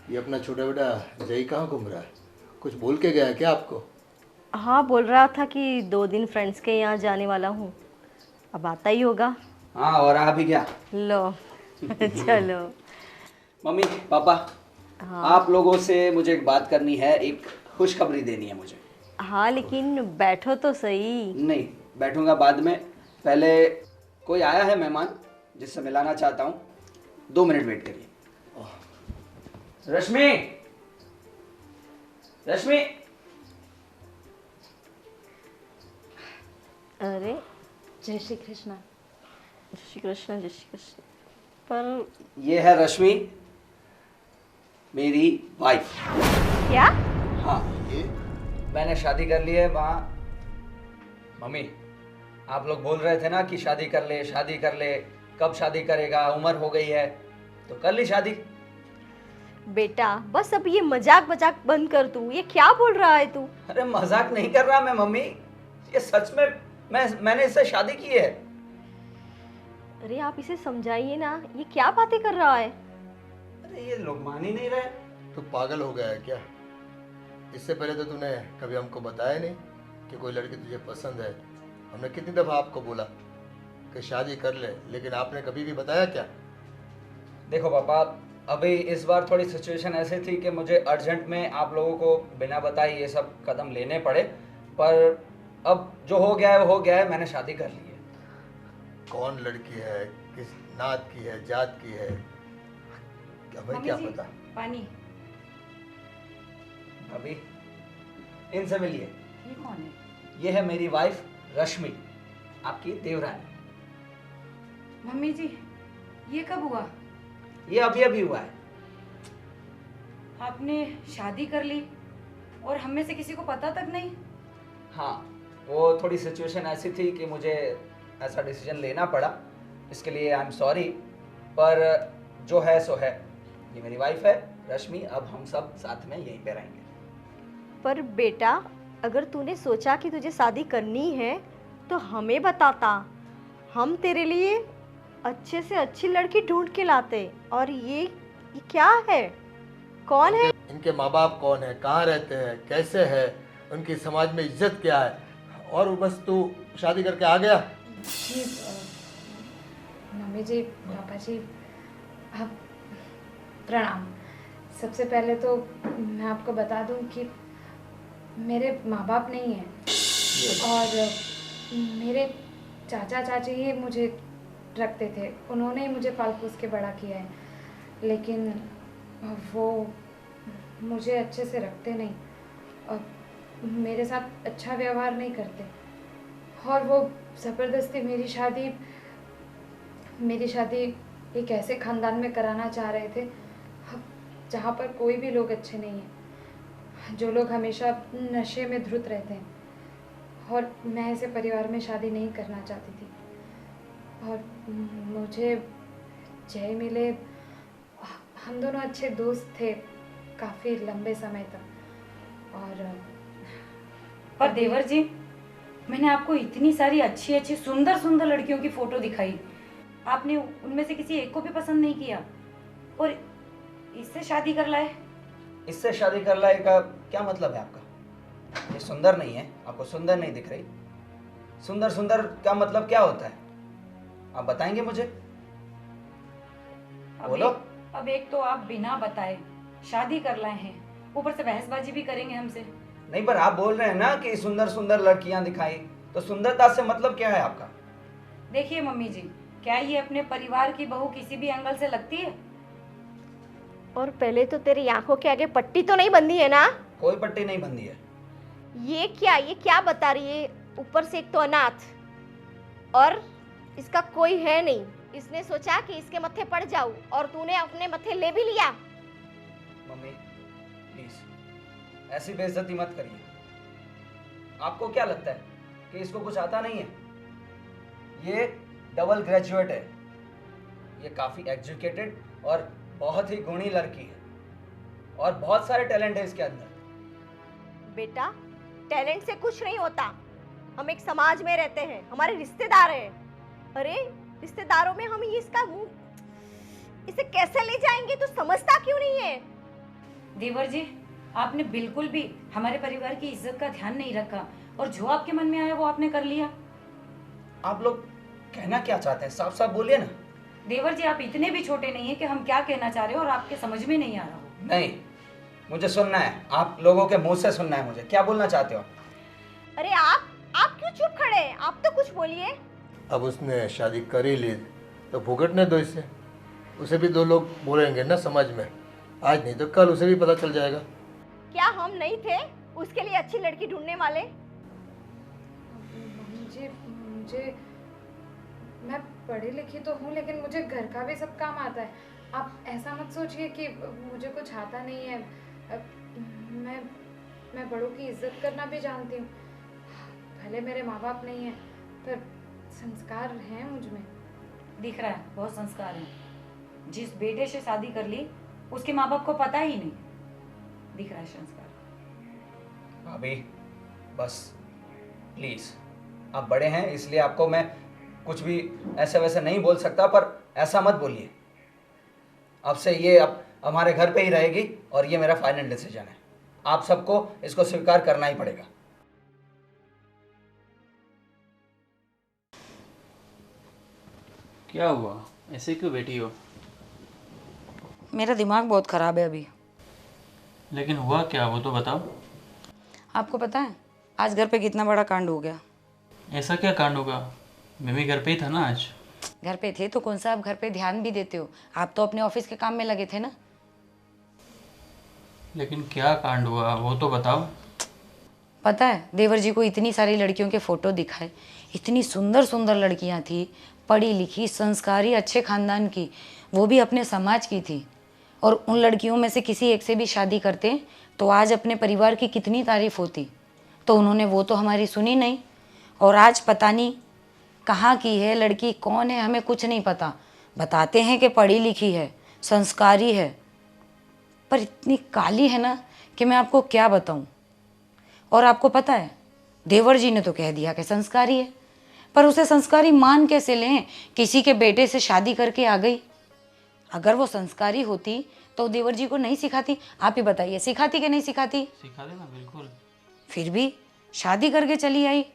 ये अपना छोटा बेटा जय कहाँ घूम रहा है? कुछ बोल के गया है क्या आपको? हाँ, बोल रहा था कि 2 दिन फ्रेंड्स के यहाँ जाने वाला हूँ। अब आता ही होगा। हाँ, और आ भी गया। लो चलो। मम्मी पापा, हाँ आप लोगों से मुझे एक बात करनी है, एक खुशखबरी देनी है मुझे। हाँ, लेकिन बैठो तो सही। नहीं, बैठूंगा बाद में। पहले कोई आया है मेहमान जिससे मिलाना चाहता हूँ। 2 मिनट वेट करिए। रश्मि, रश्मि। अरे, जय श्री कृष्णा। जय श्री कृष्ण, जय श्री कृष्ण। पर ये है रश्मि, मेरी वाइफ। क्या? हाँ, ये मैंने शादी कर ली है। वहाँ मम्मी, आप लोग बोल रहे थे ना कि शादी कर ले, शादी कर ले। कब शादी करेगा, उम्र हो गई है तो कर ली शादी। बेटा, बस अब ये मजाक मजाक बंद कर तू। ये क्या बोल रहा है तू? अरे मजाक नहीं कर रहा मैं मम्मी, ये सच में मैंने इससे शादी की है। अरे आप इसे समझाइए ना, ये क्या बातें कर रहा है? अरे ये लोग मान ही नहीं रहे। तू पागल हो गया है क्या? इससे पहले तो तूने कभी हमको बताया नहीं कि कोई लड़की तुझे पसंद है। हमने कितनी दफ़ा आपको बोला कि शादी कर ले, लेकिन आपने कभी भी बताया क्या? देखो पापा, अभी इस बार थोड़ी सिचुएशन ऐसी थी कि मुझे अर्जेंट में आप लोगों को बिना बताए ये सब कदम लेने पड़े। पर अब जो हो गया है वो हो गया है, मैंने शादी कर ली है। कौन लड़की है, किस नात की है, जात की है, हमें क्या पता? पानी। अभी इनसे मिलिए। ये कौन है? ये है मेरी वाइफ रश्मि, आपकी देवरानी। मम्मी जी, ये कब हुआ? ये अभी अभी हुआ है। आपने शादी कर ली और हम में से किसी को पता तक नहीं? हाँ, वो थोड़ी सिचुएशन ऐसी थी कि मुझे ऐसा डिसीजन लेना पड़ा। इसके लिए आई एम सॉरी, पर जो है सो है। ये मेरी वाइफ है रश्मि, अब हम सब साथ में यहीं पे रहेंगे। पर बेटा, अगर तूने सोचा कि तुझे शादी करनी है तो हमें बताता। हम तेरे लिए अच्छे से अच्छी लड़की ढूंढ के लाते। और ये क्या है? कौन है? इनके माँ बाप कौन है, कहाँ रहते हैं, कैसे है, उनकी समाज में इज्जत क्या है? और बस तू शादी करके आ गया? जी मम्मी जी, पापा जी, आप प्रणाम। सबसे पहले तो मैं आपको बता दूं कि मेरे माँ बाप नहीं हैं और मेरे चाचा चाची ही मुझे रखते थे। उन्होंने ही मुझे पाल पोस के बड़ा किया है, लेकिन वो मुझे अच्छे से रखते नहीं और मेरे साथ अच्छा व्यवहार नहीं करते। और वो ज़बरदस्ती मेरी शादी एक ऐसे ख़ानदान में कराना चाह रहे थे जहाँ पर कोई भी लोग अच्छे नहीं हैं, जो लोग हमेशा नशे में धुत रहते हैं। और मैं ऐसे परिवार में शादी नहीं करना चाहती थी। और मुझे जय मिले, हम दोनों अच्छे दोस्त थे काफ़ी लंबे समय तक। पर देवर जी, मैंने आपको इतनी सारी अच्छी अच्छी सुंदर सुंदर लड़कियों की फोटो दिखाई, आपने उनमें से किसी एक को भी पसंद नहीं किया और इससे शादी कर लाए। इससे शादी कर लाए का क्या मतलब है आपका? ये सुंदर नहीं है, आपको सुंदर नहीं दिख रही? सुंदर सुंदर का मतलब क्या होता है, आप बताएंगे मुझे? बोलो। अब एक तो आप बिना बताए शादी कर लाए हैं, ऊपर से बहसबाजी भी करेंगे हमसे। नहीं, पर आप बोल रहे हैं ना कि सुंदर सुंदर लड़कियां दिखाई, तो सुंदरता से मतलब क्या है आपका? देखिए मम्मी जी, क्या ये अपने परिवार की बहू किसी भी एंगल से लगती है? और पहले तो तेरी आंखों के आगे पट्टी तो नहीं बंधी है ना? कोई पट्टी नहीं बंधी है। ये क्या बता रही है? ऊपर से एक तो अनाथ और इसका कोई है नहीं। इसने सोचा कि इसके मत्थे पड़ जाऊं और तूने अपने मत्थे ले भी लिया। मम्मी प्लीज ऐसी बेइज्जती मत करिए। आपको क्या लगता है कि इसको कुछ आता नहीं है? ये डबल ग्रेजुएट है, ये काफी एजुकेटेड और बहुत ही गुणी लड़की है और बहुत सारे टैलेंट है इसके अंदर। बेटा, टैलेंट से कुछ नहीं होता। हम एक समाज में रहते हैं, हमारे रिश्तेदार हैं। अरे रिश्तेदारों में हम इसका मुंह, इसे कैसे ले जाएंगे? तो समझता क्यों नहीं है? देवर जी, आपने बिल्कुल भी हमारे परिवार की इज्जत का ध्यान नहीं रखा और जो आपके मन में आया वो आपने कर लिया। आप लोग कहना क्या चाहते हैं, साफ साफ बोलिए ना। देवर जी, आप इतने भी छोटे नहीं है कि हम क्या कहना चाह रहे हो और आपके समझ में नहीं आ रहा हो। नहीं, मुझे सुनना है, आप लोगों के मुंह से सुनना है मुझे, क्या बोलना चाहते हो। अरे आप क्यों चुप खड़े हैं? आप तो कुछ बोलिए। अब उसने शादी कर ही ली तो भुगतने दो इसे। उसे भी दो लोग बोलेंगे ना समाज में, आज नहीं तो कल उसे भी पता चल जाएगा। क्या हम नहीं थे उसके लिए अच्छी लड़की ढूंढने वाले? मुझे मुझे मैं पढ़ी लिखी तो हूँ, लेकिन मुझे घर का भी सब काम आता है। आप ऐसा मत सोचिए कि मुझे कुछ आता नहीं है। मैं बड़ों की इज्जत करना भी जानती हूँ। भले मेरे माँ बाप नहीं हैं, पर संस्कार हैं मुझ में। दिख रहा है बहुत संस्कार है। जिस बेटे से शादी कर ली उसके माँ बाप को पता ही नहीं। दिख रहा है संस्कार। भाभी बस प्लीज, आप बड़े हैं इसलिए आपको मैं कुछ भी ऐसे वैसे नहीं बोल सकता, पर ऐसा मत बोलिए। अब से ये अब हमारे घर पे ही रहेगी और ये मेरा फाइनल डिसीजन है। आप सबको इसको स्वीकार करना ही पड़ेगा। क्या हुआ, ऐसे क्यों बैठी हो? मेरा दिमाग बहुत खराब है अभी। लेकिन हुआ क्या, वो तो बताओ। आपको पता है आज घर पे कितना बड़ा कांड हो गया? ऐसा क्या कांड होगा? मैं भी घर पे ही था ना आज। घर पे थे तो कौन सा आप घर पे ध्यान भी देते हो? आप तो अपने ऑफिस के काम में लगे थे ना। लेकिन क्या कांड हुआ वो तो बताओ। पता है देवर जी को इतनी सारी लड़कियों के फोटो दिखाए, इतनी सुंदर सुंदर लड़कियां थी, पढ़ी लिखी, संस्कारी, अच्छे खानदान की, वो भी अपने समाज की थी। और उन लड़कियों में से किसी एक से भी शादी करते तो आज अपने परिवार की कितनी तारीफ होती। तो उन्होंने वो तो हमारी सुनी नहीं, और आज पता नहीं कहाँ की है लड़की, कौन है, हमें कुछ नहीं पता। बताते हैं कि पढ़ी लिखी है, संस्कारी है, पर इतनी काली है ना कि मैं आपको क्या बताऊं। और आपको पता है देवर जी ने तो कह दिया कि संस्कारी है, पर उसे संस्कारी मान कैसे लें? किसी के बेटे से शादी करके आ गई। अगर वो संस्कारी होती तो देवर जी को नहीं सिखाती? आप ही बताइए, सिखाती कि नहीं सिखाती? सिखा देना बिल्कुल। फिर भी शादी करके चली आई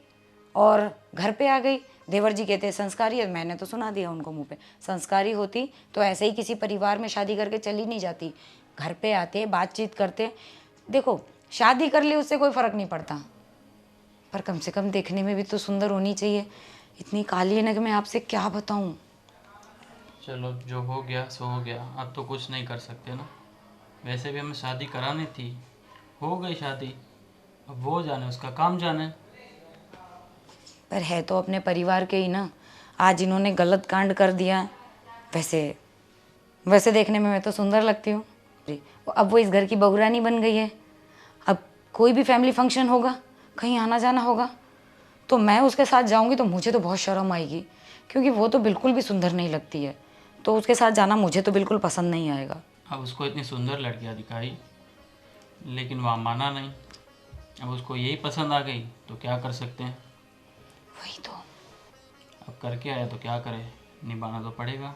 और घर पे आ गई। देवर जी कहते हैं संस्कारी है, मैंने तो सुना दिया उनको मुंह पे। संस्कारी होती तो ऐसे ही किसी परिवार में शादी करके चली नहीं जाती। घर पे आते, बातचीत करते। देखो शादी कर ले उससे कोई फ़र्क नहीं पड़ता, पर कम से कम देखने में भी तो सुंदर होनी चाहिए। इतनी काली है ना कि मैं आपसे क्या बताऊं। चलो जो हो गया सो हो गया, अब तो कुछ नहीं कर सकते ना। वैसे भी हमें शादी करानी थी, हो गई शादी, अब वो जाने, उसका काम जाने। पर है तो अपने परिवार के ही ना। आज इन्होंने गलत कांड कर दिया। वैसे देखने में मैं तो सुंदर लगती हूँ। अब वो इस घर की बहुरानी बन गई है। अब कोई भी फैमिली फंक्शन होगा, कहीं आना जाना होगा, तो मैं उसके साथ जाऊंगी तो मुझे तो बहुत शर्म आएगी, क्योंकि वो तो बिल्कुल भी सुंदर नहीं लगती है। तो उसके साथ जाना मुझे तो बिल्कुल पसंद नहीं आएगा। अब उसको इतनी सुंदर लड़कियां दिखाई, लेकिन वहाँ माना नहीं। अब उसको यही पसंद आ गई तो क्या कर सकते हैं। वही तो। अब करके आया तो क्या करे, निभाना तो पड़ेगा।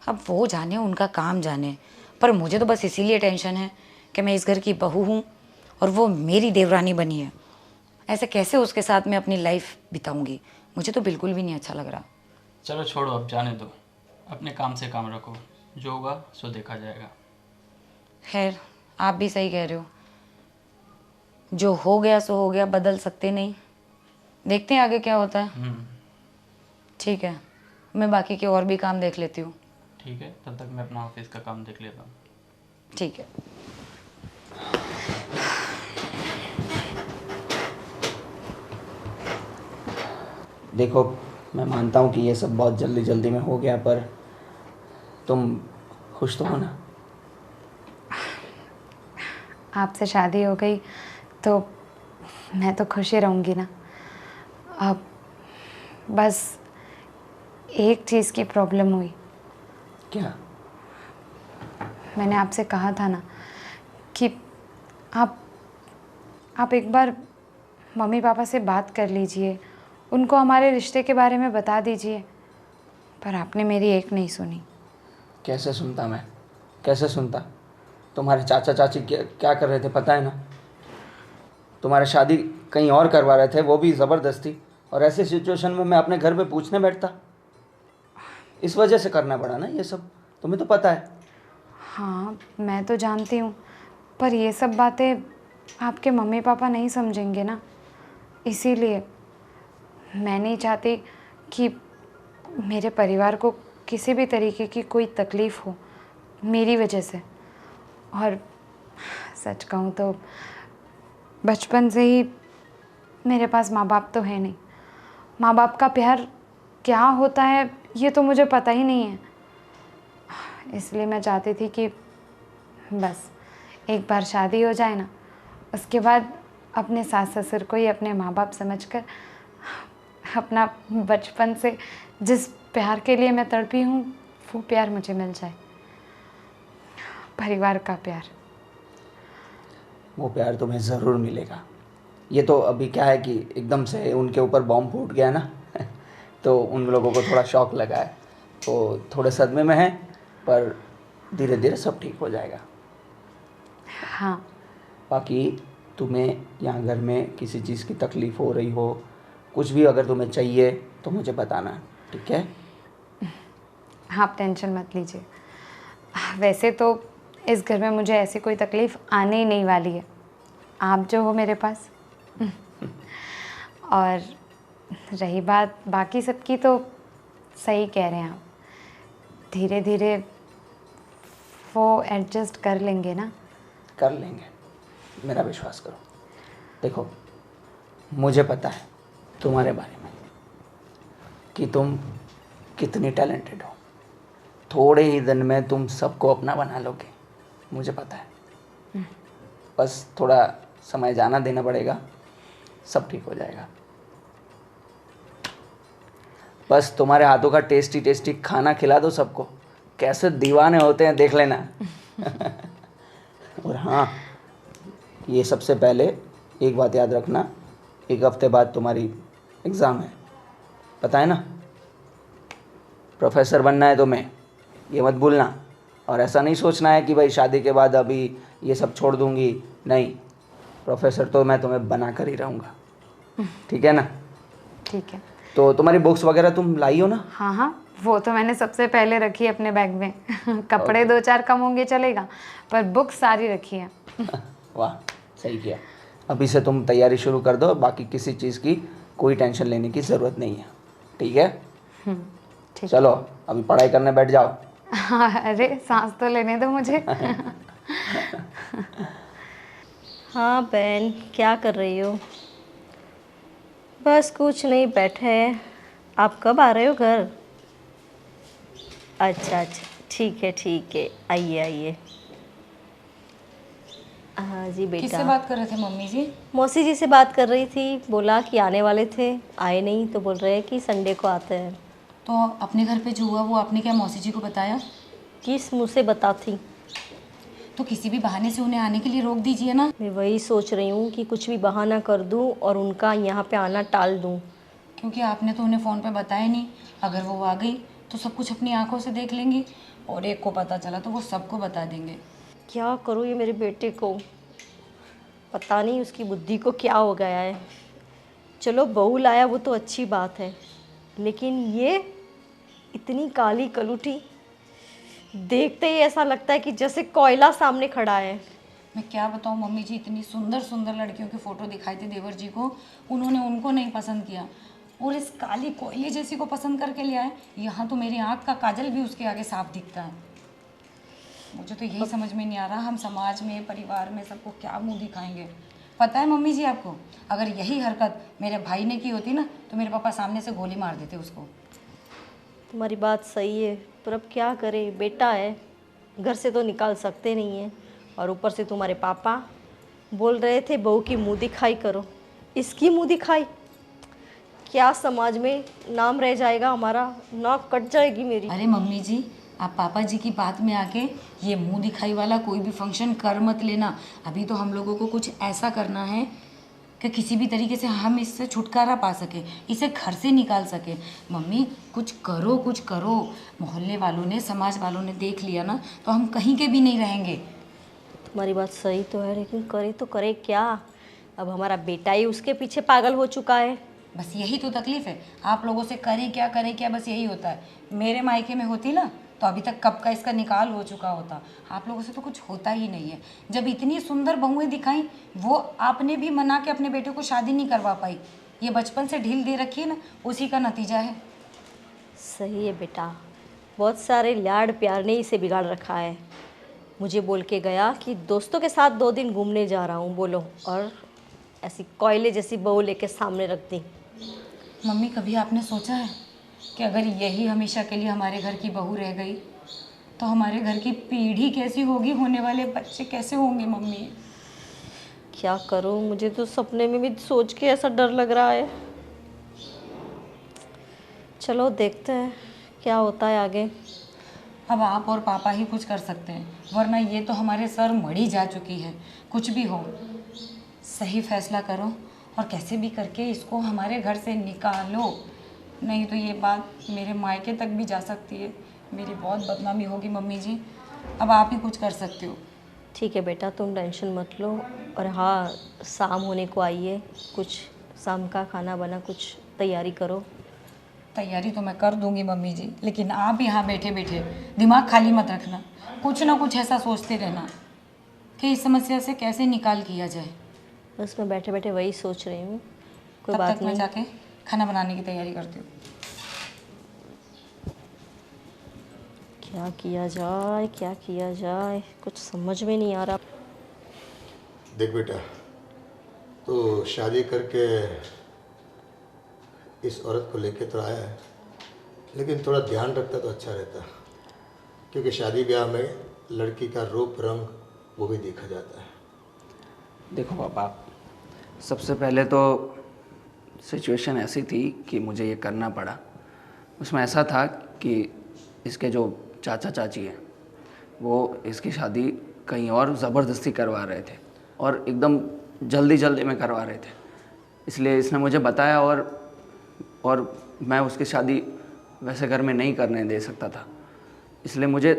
अब वो जाने, उनका काम जाने, पर मुझे तो बस इसीलिए टेंशन है कि मैं इस घर की बहू हूँ और वो मेरी देवरानी बनी है। ऐसे कैसे उसके साथ मैं अपनी लाइफ बिताऊंगी? मुझे तो बिल्कुल भी नहीं अच्छा लग रहा। चलो छोड़ो, अब जाने दो, अपने काम से काम रखो, जो होगा सो देखा जाएगा। खैर आप भी सही कह रहे हो, जो हो गया सो हो गया, बदल सकते नहीं। देखते हैं आगे क्या होता है। ठीक है, मैं बाकी के और भी काम देख लेती हूँ। ठीक है, तब तक मैं अपना ऑफिस का काम देख लेता हूँ। ठीक है। देखो, मैं मानता हूँ कि ये सब बहुत जल्दी जल्दी में हो गया, पर तुम खुश तो हो ना? आपसे शादी हो गई तो मैं तो खुश ही रहूँगी ना। अब बस एक चीज़ की प्रॉब्लम हुई। क्या? मैंने आपसे कहा था ना कि आप एक बार मम्मी पापा से बात कर लीजिए, उनको हमारे रिश्ते के बारे में बता दीजिए, पर आपने मेरी एक नहीं सुनी। कैसे सुनता मैं, कैसे सुनता? तुम्हारे चाचा चाची क्या क्या कर रहे थे पता है ना? तुम्हारी शादी कहीं और करवा रहे थे, वो भी ज़बरदस्ती। और ऐसे सिचुएशन में मैं अपने घर पे पूछने बैठता। इस वजह से करना पड़ा ना ये सब, तुम्हें तो पता है। हाँ मैं तो जानती हूँ, पर ये सब बातें आपके मम्मी पापा नहीं समझेंगे ना, इसीलिए मैं नहीं चाहती कि मेरे परिवार को किसी भी तरीके की कोई तकलीफ़ हो मेरी वजह से। और सच कहूँ तो बचपन से ही मेरे पास माँ बाप तो है नहीं। माँ बाप का प्यार क्या होता है ये तो मुझे पता ही नहीं है। इसलिए मैं चाहती थी कि बस एक बार शादी हो जाए ना, उसके बाद अपने सास ससुर को ही अपने माँ बाप समझकर अपना बचपन से जिस प्यार के लिए मैं तड़पी हूँ वो प्यार मुझे मिल जाए, परिवार का प्यार। वो प्यार तुम्हें ज़रूर मिलेगा। ये तो अभी क्या है कि एकदम से उनके ऊपर बॉम्ब फूट गया ना तो उन लोगों को थोड़ा शॉक लगा है, तो थोड़े सदमे में हैं, पर धीरे धीरे सब ठीक हो जाएगा। हाँ। बाकी तुम्हें यहाँ घर में किसी चीज़ की तकलीफ़ हो रही हो, कुछ भी अगर तुम्हें चाहिए तो मुझे बताना, ठीक है? आप टेंशन मत लीजिए। वैसे तो इस घर में मुझे ऐसी कोई तकलीफ़ आने ही नहीं वाली है, आप जो हो मेरे पास। और रही बात बाकी सबकी, तो सही कह रहे हैं आप, धीरे धीरे वो एडजस्ट कर लेंगे ना। कर लेंगे, मेरा विश्वास करो। देखो मुझे पता है तुम्हारे बारे में कि तुम कितनी टैलेंटेड हो। थोड़े ही दिन में तुम सबको अपना बना लोगे, मुझे पता है। बस थोड़ा समय जाना देना पड़ेगा, सब ठीक हो जाएगा। बस तुम्हारे हाथों का टेस्टी टेस्टी खाना खिला दो सबको, कैसे दीवाने होते हैं देख लेना। और हाँ, ये सबसे पहले एक बात याद रखना, 1 हफ्ते बाद तुम्हारी एग्ज़ाम है, पता है ना? प्रोफेसर बनना है तुम्हें, ये मत भूलना। और ऐसा नहीं सोचना है कि भाई शादी के बाद अभी ये सब छोड़ दूंगी, नहीं, प्रोफेसर तो मैं तुम्हें बना कर ही रहूँगा, ठीक है ना? ठीक है। तो तुम्हारी बुक्स वगैरह तुम लाई हो ना? हाँ हाँ, वो तो मैंने सबसे पहले रखी है अपने बैग में। कपड़े 2-4 कम होंगे चलेगा, पर बुक सारी रखी है। वाह, सही किया। अभी से तुम तैयारी शुरू कर दो, बाकी किसी चीज़ की कोई टेंशन लेने की ज़रूरत नहीं है, ठीक है? ठीक। चलो अभी पढ़ाई करने बैठ जाओ। अरे सांस तो लेने दो मुझे। हाँ बहन, क्या कर रही हो? बस कुछ नहीं, बैठे हैं। आप कब आ रहे हो घर? अच्छा अच्छा, ठीक है, आइए आइए। हाँ जी बेटा। किससे बात कर रहे थे मम्मी जी? मौसी जी से बात कर रही थी, बोला कि आने वाले थे, आए नहीं, तो बोल रहे हैं कि संडे को आते हैं। तो अपने घर पे जो हुआ वो आपने क्या मौसी जी को बताया? किस मुँह से बताती? तो किसी भी बहाने से उन्हें आने के लिए रोक दीजिए ना। मैं वही सोच रही हूँ कि कुछ भी बहाना कर दूँ और उनका यहाँ पे आना टाल दूँ। क्योंकि आपने तो उन्हें फ़ोन पे बताया नहीं। अगर वो आ गई तो सब कुछ अपनी आंखों से देख लेंगी, और एक को पता चला तो वो सबको बता देंगे। क्या करूँ ये मेरे बेटे को, पता नहीं उसकी बुद्धि को क्या हो गया है। चलो बहू लाया वो तो अच्छी बात है, लेकिन ये इतनी काली कलूटी, देखते ही ऐसा लगता है कि जैसे कोयला सामने खड़ा है। मैं क्या बताऊँ मम्मी जी, इतनी सुंदर सुंदर लड़कियों की फ़ोटो दिखाई थी देवर जी को, उन्होंने उनको नहीं पसंद किया और इस काली कोयले जैसी को पसंद करके लिया है। यहाँ तो मेरी आँख का काजल भी उसके आगे साफ दिखता है। मुझे तो यही समझ में नहीं आ रहा, हम समाज में परिवार में सबको क्या मुंह दिखाएंगे। पता है मम्मी जी आपको, अगर यही हरकत मेरे भाई ने की होती ना तो मेरे पापा सामने से गोली मार देते उसको। तुम्हारी बात सही है, पर अब क्या करें, बेटा है, घर से तो निकाल सकते नहीं हैं। और ऊपर से तुम्हारे पापा बोल रहे थे बहू की मुँह दिखाई करो, इसकी मुँह दिखाई, क्या समाज में नाम रह जाएगा हमारा, नाक कट जाएगी मेरी। अरे मम्मी जी, आप पापा जी की बात में आके ये मुंह दिखाई वाला कोई भी फंक्शन कर मत लेना। अभी तो हम लोगों को कुछ ऐसा करना है कि किसी भी तरीके से हम इससे छुटकारा पा सके, इसे घर से निकाल सके। मम्मी कुछ करो, कुछ करो। मोहल्ले वालों ने, समाज वालों ने देख लिया ना तो हम कहीं के भी नहीं रहेंगे। तुम्हारी बात सही तो है, लेकिन करे तो करे क्या? अब हमारा बेटा ही उसके पीछे पागल हो चुका है। बस यही तो तकलीफ है, आप लोगों से करें क्या, बस यही होता है। मेरे मायके में होती ना तो अभी तक कब का इसका निकाल हो चुका होता। आप लोगों से तो कुछ होता ही नहीं है। जब इतनी सुंदर बहुएं दिखाई, वो आपने भी मना के अपने बेटे को शादी नहीं करवा पाई। ये बचपन से ढील दे रखी है ना, उसी का नतीजा है। सही है बेटा, बहुत सारे लाड़ प्यार ने इसे बिगाड़ रखा है। मुझे बोल के गया कि दोस्तों के साथ 2 दिन घूमने जा रहा हूँ, बोलो, और ऐसी कोयले जैसी बहू लेके सामने रख दी। मम्मी, कभी आपने सोचा है कि अगर यही हमेशा के लिए हमारे घर की बहू रह गई तो हमारे घर की पीढ़ी कैसी होगी, होने वाले बच्चे कैसे होंगे? मम्मी क्या करूँ, मुझे तो सपने में भी सोच के ऐसा डर लग रहा है। चलो देखते हैं क्या होता है आगे। अब आप और पापा ही कुछ कर सकते हैं, वरना ये तो हमारे सर मढ़ी जा चुकी है। कुछ भी हो, सही फैसला करो और कैसे भी करके इसको हमारे घर से निकालो, नहीं तो ये बात मेरे मायके तक भी जा सकती है। मेरी बहुत बदनामी होगी मम्मी जी। अब आप ही कुछ कर सकते हो। ठीक है बेटा, तुम टेंशन मत लो। और हाँ, शाम होने को आइए, कुछ शाम का खाना बना कुछ तैयारी करो। तैयारी तो मैं कर दूंगी मम्मी जी, लेकिन आप यहाँ बैठे बैठे दिमाग खाली मत रखना। कुछ ना कुछ ऐसा सोचते रहना कि इस समस्या से कैसे निकाल किया जाए। बस मैं बैठे बैठे वही सोच रही हूँ। कोई तब बात तक मैं नहीं। जाके खाना बनाने की तैयारी करती हूँ। क्या किया जाए, क्या किया जाए, कुछ समझ में नहीं आ रहा। देख बेटा, तो शादी करके इस औरत को लेके तो आया है, लेकिन थोड़ा ध्यान रखता तो अच्छा रहता, क्योंकि शादी ब्याह में लड़की का रूप रंग वो भी देखा जाता है। देखो पापा, सबसे पहले तो सिचुएशन ऐसी थी कि मुझे ये करना पड़ा। उसमें ऐसा था कि इसके जो चाचा चाची हैं वो इसकी शादी कहीं और ज़बरदस्ती करवा रहे थे और एकदम जल्दी में करवा रहे थे। इसलिए इसने मुझे बताया और मैं उसकी शादी वैसे घर में नहीं करने दे सकता था। इसलिए मुझे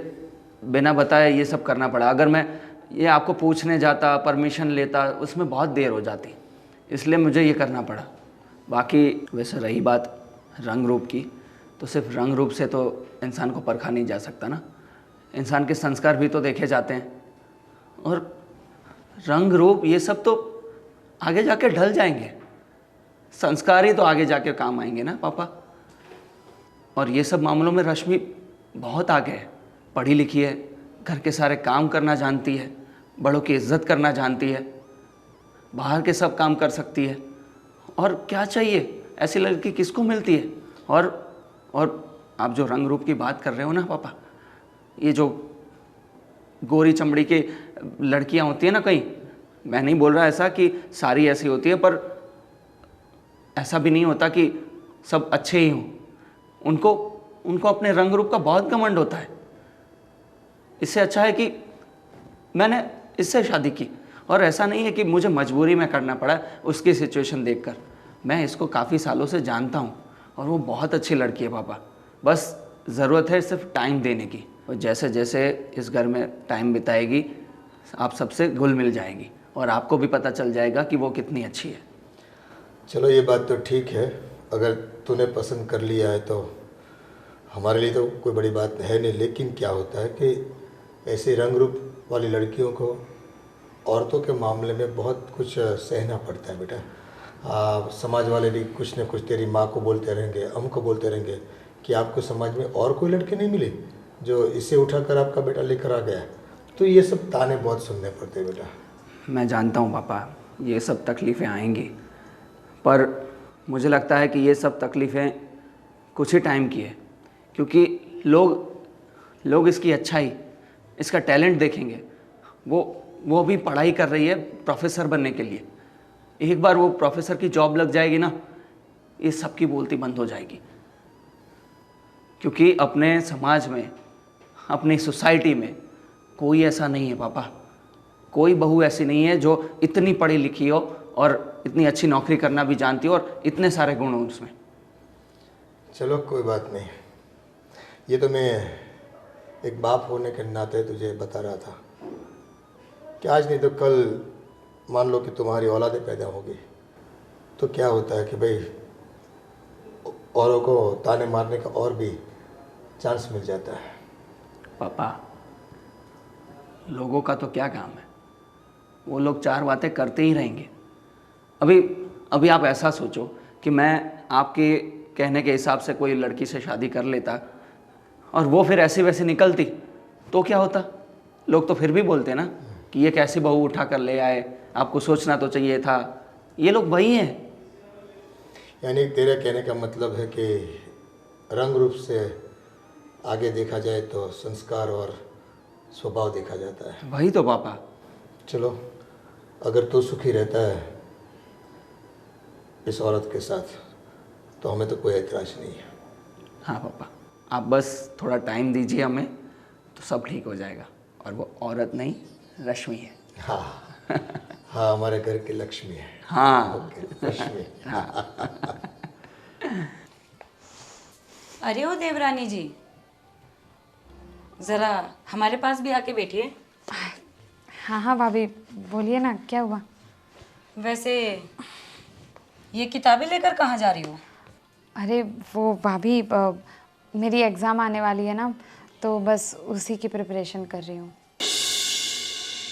बिना बताए ये सब करना पड़ा। अगर मैं ये आपको पूछने जाता, परमिशन लेता, उसमें बहुत देर हो जाती, इसलिए मुझे ये करना पड़ा। बाकी वैसे रही बात रंग रूप की, तो सिर्फ रंग रूप से तो इंसान को परखा नहीं जा सकता ना। इंसान के संस्कार भी तो देखे जाते हैं, और रंग रूप ये सब तो आगे जाके ढल जाएंगे। संस्कार ही तो आगे जाके काम आएंगे ना पापा। और ये सब मामलों में रश्मि बहुत आगे है, पढ़ी लिखी है, घर के सारे काम करना जानती है, बड़ों की इज्जत करना जानती है, बाहर के सब काम कर सकती है। और क्या चाहिए, ऐसी लड़की किसको मिलती है? और आप जो रंग रूप की बात कर रहे हो ना पापा, ये जो गोरी चमड़ी की लड़कियां होती है ना, कहीं, मैं नहीं बोल रहा ऐसा कि सारी ऐसी होती है, पर ऐसा भी नहीं होता कि सब अच्छे ही हों। उनको अपने रंग रूप का बहुत घमंड होता है। इससे अच्छा है कि मैंने इससे शादी की, और ऐसा नहीं है कि मुझे मजबूरी में करना पड़ा उसकी सिचुएशन देखकर। मैं इसको काफ़ी सालों से जानता हूँ और वो बहुत अच्छी लड़की है पापा। बस ज़रूरत है सिर्फ टाइम देने की, और जैसे जैसे इस घर में टाइम बिताएगी आप सबसे घुल मिल जाएगी और आपको भी पता चल जाएगा कि वो कितनी अच्छी है। चलो ये बात तो ठीक है, अगर तूने पसंद कर लिया है तो हमारे लिए तो कोई बड़ी बात है नहीं। लेकिन क्या होता है कि ऐसे रंग रूप वाली लड़कियों को औरतों के मामले में बहुत कुछ सहना पड़ता है बेटा। समाज वाले भी कुछ न कुछ तेरी माँ को बोलते रहेंगे, हमको बोलते रहेंगे कि आपको समाज में और कोई लड़की नहीं मिली जो इसे उठाकर आपका बेटा लेकर आ गया। तो ये सब ताने बहुत सुनने पड़ते हैं बेटा। मैं जानता हूँ पापा, ये सब तकलीफ़ें आएंगी, पर मुझे लगता है कि ये सब तकलीफ़ें कुछ ही टाइम की है, क्योंकि लोग इसकी अच्छाई, इसका टैलेंट देखेंगे। वो भी पढ़ाई कर रही है प्रोफेसर बनने के लिए। एक बार वो प्रोफेसर की जॉब लग जाएगी ना, ये सबकी बोलती बंद हो जाएगी। क्योंकि अपने समाज में, अपनी सोसाइटी में कोई ऐसा नहीं है पापा, कोई बहू ऐसी नहीं है जो इतनी पढ़ी लिखी हो और इतनी अच्छी नौकरी करना भी जानती हो और इतने सारे गुण हो उसमें। चलो कोई बात नहीं, ये तो मैं एक बाप होने के नाते तुझे बता रहा था कि आज नहीं तो कल मान लो कि तुम्हारी औलादें पैदा होगी, तो क्या होता है कि भाई औरों को ताने मारने का और भी चांस मिल जाता है। पापा, लोगों का तो क्या काम है, वो लोग चार बातें करते ही रहेंगे। अभी अभी आप ऐसा सोचो कि मैं आपके कहने के हिसाब से कोई लड़की से शादी कर लेता और वो फिर ऐसी वैसी निकलती, तो क्या होता? लोग तो फिर भी बोलते ना कि ये कैसी बहू उठा कर ले आए, आपको सोचना तो चाहिए था। ये लोग वही हैं। यानी तेरे कहने का मतलब है कि रंग रूप से आगे देखा जाए तो संस्कार और स्वभाव देखा जाता है। वही तो पापा। चलो, अगर तू सुखी रहता है इस औरत के साथ तो हमें तो कोई ऐतराज नहीं है। हाँ पापा, आप बस थोड़ा टाइम दीजिए हमें, तो सब ठीक हो जाएगा। और वो औरत नहीं, रश्मि है। हाँ हाँ, हमारे घर की लक्ष्मी है। हाँ ओके, लक्ष्मी। अरे ओ देवरानी जी, जरा हमारे पास भी आके बैठिए। हाँ हाँ भाभी, बोलिए ना, क्या हुआ? वैसे ये किताबें लेकर कहाँ जा रही हो? अरे वो भाभी, मेरी एग्ज़ाम आने वाली है ना, तो बस उसी की प्रिपरेशन कर रही हूँ।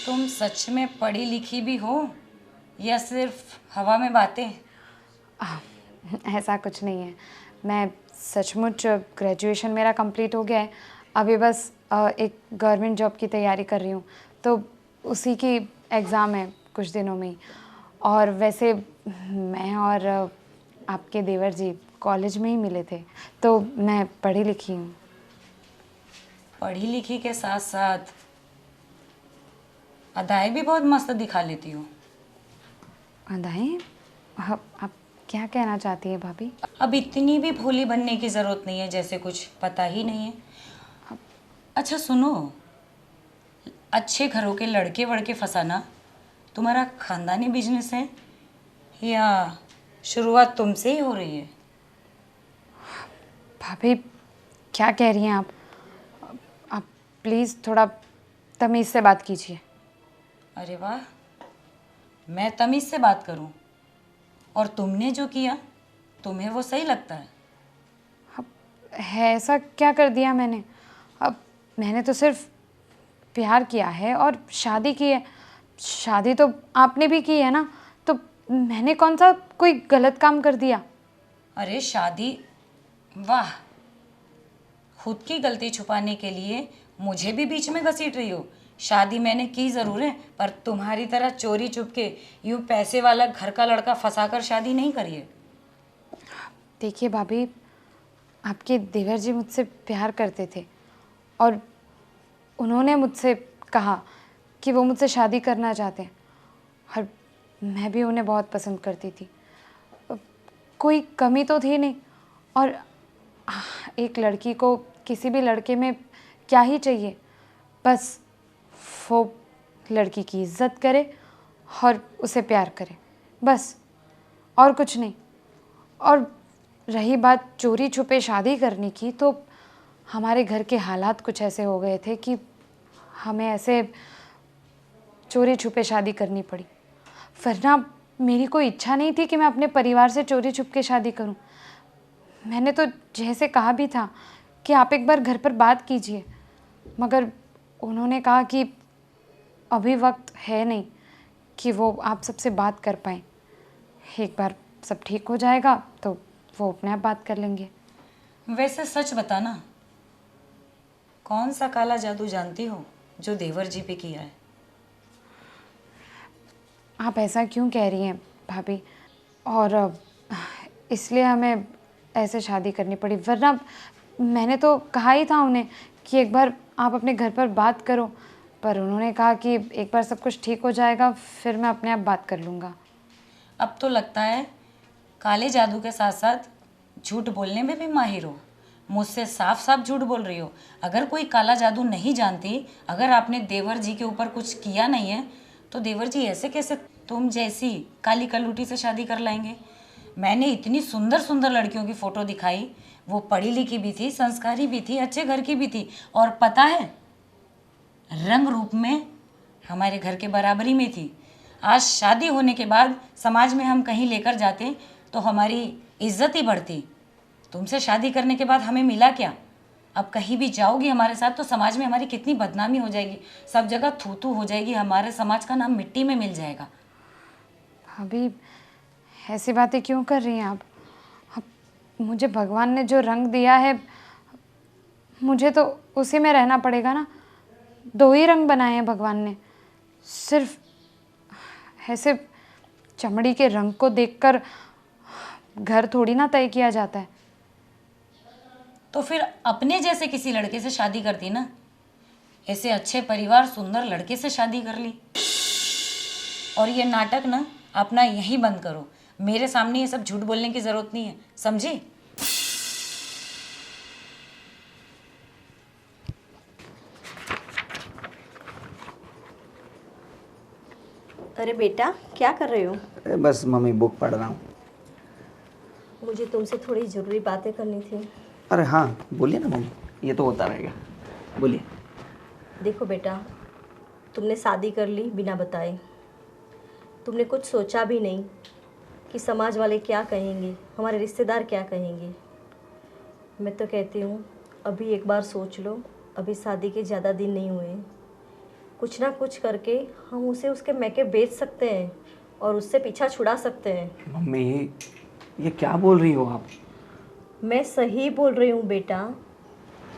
तुम सच में पढ़ी लिखी भी हो या सिर्फ हवा में बातें? ऐसा कुछ नहीं है, मैं सचमुच ग्रेजुएशन मेरा कंप्लीट हो गया है। अभी बस एक गवर्नमेंट जॉब की तैयारी कर रही हूँ, तो उसी की एग्ज़ाम है कुछ दिनों में ही। और वैसे मैं और आपके देवर जी कॉलेज में ही मिले थे, तो मैं पढ़ी लिखी हूँ। पढ़ी लिखी के साथ साथ अदाएं भी बहुत मस्त दिखा लेती हो। अदाएं? आप क्या कहना चाहती है भाभी? अब इतनी भी भोली बनने की ज़रूरत नहीं है जैसे कुछ पता ही नहीं है। अच्छा सुनो, अच्छे घरों के लड़के वड़के फंसाना तुम्हारा खानदानी बिजनेस है या शुरुआत तुमसे ही हो रही है? भाभी क्या कह रही हैं आप प्लीज़ थोड़ा तमीज़ से बात कीजिए। अरे वाह, मैं तमीज़ से बात करूं और तुमने जो किया तुम्हें वो सही लगता है? अब है ऐसा क्या कर दिया मैंने? अब मैंने तो सिर्फ प्यार किया है और शादी की है। शादी तो आपने भी की है ना, तो मैंने कौन सा कोई गलत काम कर दिया? अरे शादी, वाह, खुद की गलती छुपाने के लिए मुझे भी बीच में घसीट रही हो। शादी मैंने की ज़रूर है, पर तुम्हारी तरह चोरी छुप के यूँ पैसे वाला घर का लड़का फंसाकर शादी नहीं करी है। देखिए भाभी, आपके देवर जी मुझसे प्यार करते थे और उन्होंने मुझसे कहा कि वो मुझसे शादी करना चाहते हैं, और मैं भी उन्हें बहुत पसंद करती थी। कोई कमी तो थी नहीं, और एक लड़की को किसी भी लड़के में क्या ही चाहिए, बस वो लड़की की इज्जत करे और उसे प्यार करे, बस, और कुछ नहीं। और रही बात चोरी छुपे शादी करने की, तो हमारे घर के हालात कुछ ऐसे हो गए थे कि हमें ऐसे चोरी छुपे शादी करनी पड़ी, वरना मेरी कोई इच्छा नहीं थी कि मैं अपने परिवार से चोरी छुप के शादी करूं। मैंने तो जैसे कहा भी था कि आप एक बार घर पर बात कीजिए, मगर उन्होंने कहा कि अभी वक्त है नहीं कि वो आप सबसे बात कर पाएँ। एक बार सब ठीक हो जाएगा तो वो अपने आप बात कर लेंगे। वैसे सच बताना, कौन सा काला जादू जानती हो जो देवर जी पे किया है? आप ऐसा क्यों कह रही हैं भाभी? और इसलिए हमें ऐसे शादी करनी पड़ी, वरना मैंने तो कहा ही था उन्हें कि एक बार आप अपने घर पर बात करो, पर उन्होंने कहा कि एक बार सब कुछ ठीक हो जाएगा फिर मैं अपने आप बात कर लूँगा। अब तो लगता है काले जादू के साथ साथ झूठ बोलने में भी माहिर हो। मुझसे साफ साफ झूठ बोल रही हो। अगर कोई काला जादू नहीं जानती, अगर आपने देवर जी के ऊपर कुछ किया नहीं है, तो देवर जी ऐसे कैसे तुम जैसी काली कलूटी से शादी कर लाएंगे? मैंने इतनी सुंदर सुंदर लड़कियों की फ़ोटो दिखाई, वो पढ़ी लिखी भी थी, संस्कारी भी थी, अच्छे घर की भी थी, और पता है रंग रूप में हमारे घर के बराबरी में थी। आज शादी होने के बाद समाज में हम कहीं लेकर जाते तो हमारी इज्जत ही बढ़ती। तुमसे शादी करने के बाद हमें मिला क्या? अब कहीं भी जाओगी हमारे साथ तो समाज में हमारी कितनी बदनामी हो जाएगी, सब जगह थू थू हो जाएगी, हमारे समाज का नाम मिट्टी में मिल जाएगा। भाभी ऐसी बातें क्यों कर रही हैं आप? मुझे भगवान ने जो रंग दिया है मुझे तो उसी में रहना पड़ेगा ना। 2 ही रंग बनाए हैं भगवान ने, सिर्फ ऐसे चमड़ी के रंग को देखकर घर थोड़ी ना तय किया जाता है। तो फिर अपने जैसे किसी लड़के से शादी करती ना, ऐसे अच्छे परिवार सुंदर लड़के से शादी कर ली। और ये नाटक ना अपना यहीं बंद करो, मेरे सामने ये सब झूठ बोलने की जरूरत नहीं है, समझी? अरे बेटा, क्या कर रहे हो? अरे बस मम्मी बुक पढ़ रहा हूँ। मुझे तुमसे थोड़ी ज़रूरी बातें करनी थी। अरे हाँ बोलिए ना मम्मी, ये तो होता रहेगा, बोलिए। देखो बेटा, तुमने शादी कर ली बिना बताए। तुमने कुछ सोचा भी नहीं कि समाज वाले क्या कहेंगे, हमारे रिश्तेदार क्या कहेंगे। मैं तो कहती हूँ अभी एक बार सोच लो, अभी शादी के ज़्यादा दिन नहीं हुए। कुछ ना कुछ करके हम उसे उसके मैके बेच सकते हैं और उससे पीछा छुड़ा सकते हैं। मम्मी ये क्या बोल रही हो आप? मैं सही बोल रही हूँ बेटा।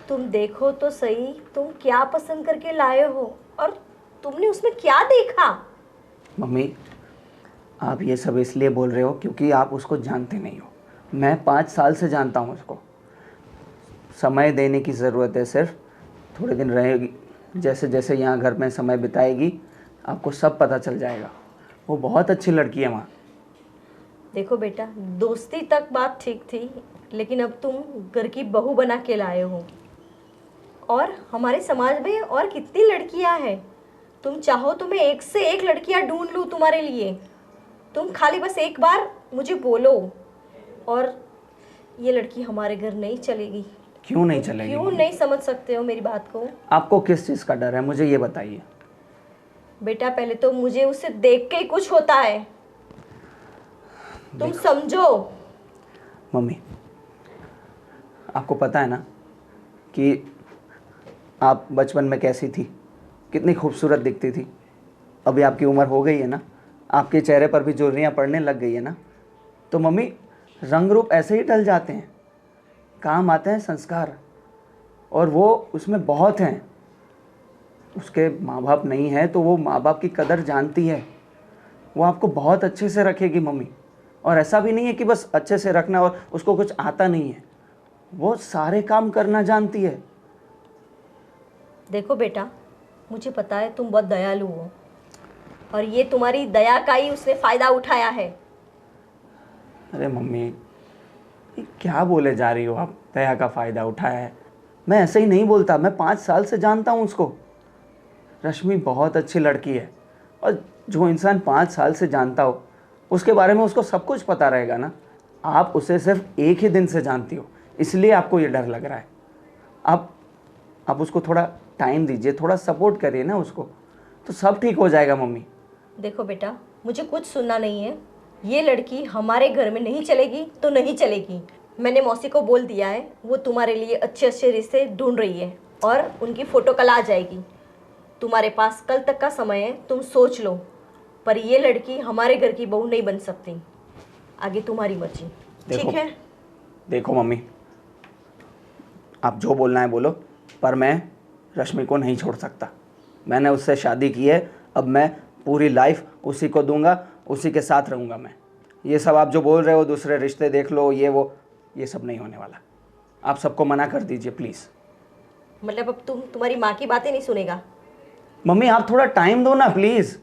तुम देखो तो सही, तुम क्या पसंद करके लाए हो और तुमने उसमें क्या देखा? मम्मी आप ये सब इसलिए बोल रहे हो क्योंकि आप उसको जानते नहीं हो। मैं 5 साल से जानता हूँ उसको। समय देने की ज़रूरत है, सिर्फ थोड़े दिन रहेगी, जैसे जैसे यहाँ घर में समय बिताएगी आपको सब पता चल जाएगा। वो बहुत अच्छी लड़की है माँ। देखो बेटा, दोस्ती तक बात ठीक थी, लेकिन अब तुम घर की बहू बना के लाए हो। और हमारे समाज में और कितनी लड़कियां हैं। तुम चाहो तो मैं एक से एक लड़कियां ढूंढ लूँ तुम्हारे लिए। तुम खाली बस एक बार मुझे बोलो और ये लड़की हमारे घर नहीं चलेगी। क्यों नहीं चलेगी? क्यों नहीं समझ सकते हो मेरी बात को? आपको किस चीज़ का डर है, मुझे ये बताइए। बेटा पहले तो मुझे उसे देख के ही कुछ होता है, तुम समझो। मम्मी आपको पता है ना कि आप बचपन में कैसी थी, कितनी खूबसूरत दिखती थी। अभी आपकी उम्र हो गई है ना, आपके चेहरे पर भी झुर्रियाँ पड़ने लग गई है ना। तो मम्मी रंग रूप ऐसे ही ढल जाते हैं, काम आते हैं संस्कार, और वो उसमें बहुत हैं। उसके माँ बाप नहीं है तो वो माँ बाप की कदर जानती है, वो आपको बहुत अच्छे से रखेगी मम्मी। और ऐसा भी नहीं है कि बस अच्छे से रखना और उसको कुछ आता नहीं है, वो सारे काम करना जानती है। देखो बेटा, मुझे पता है तुम बहुत दयालु हो और ये तुम्हारी दया का ही उसने फ़ायदा उठाया है। अरे मम्मी ये क्या बोले जा रही हो आप? दया का फ़ायदा उठाया है? मैं ऐसे ही नहीं बोलता, मैं 5 साल से जानता हूँ उसको। रश्मि बहुत अच्छी लड़की है, और जो इंसान 5 साल से जानता हो उसके बारे में उसको सब कुछ पता रहेगा ना। आप उसे सिर्फ एक ही दिन से जानती हो, इसलिए आपको ये डर लग रहा है। आप उसको थोड़ा टाइम दीजिए, थोड़ा सपोर्ट करिए ना उसको, तो सब ठीक हो जाएगा मम्मी। देखो बेटा, मुझे कुछ सुनना नहीं है। ये लड़की हमारे घर में नहीं चलेगी तो नहीं चलेगी। मैंने मौसी को बोल दिया है, वो तुम्हारे लिए अच्छे अच्छे रिश्ते ढूंढ रही है और उनकी फ़ोटो कल आ जाएगी। तुम्हारे पास कल तक का समय है, तुम सोच लो। पर ये लड़की हमारे घर की बहू नहीं बन सकती। आगे तुम्हारी मर्जी, ठीक है? देखो मम्मी, आप जो बोलना है बोलो, पर मैं रश्मि को नहीं छोड़ सकता। मैंने उससे शादी की है, अब मैं पूरी लाइफ उसी को दूंगा, उसी के साथ रहूँगा मैं। ये सब आप जो बोल रहे हो, दूसरे रिश्ते देख लो, ये वो, ये सब नहीं होने वाला। आप सबको मना कर दीजिए प्लीज़। मतलब अब तुम्हारी माँ की बातें नहीं सुनेगा? मम्मी आप थोड़ा टाइम दो ना प्लीज़,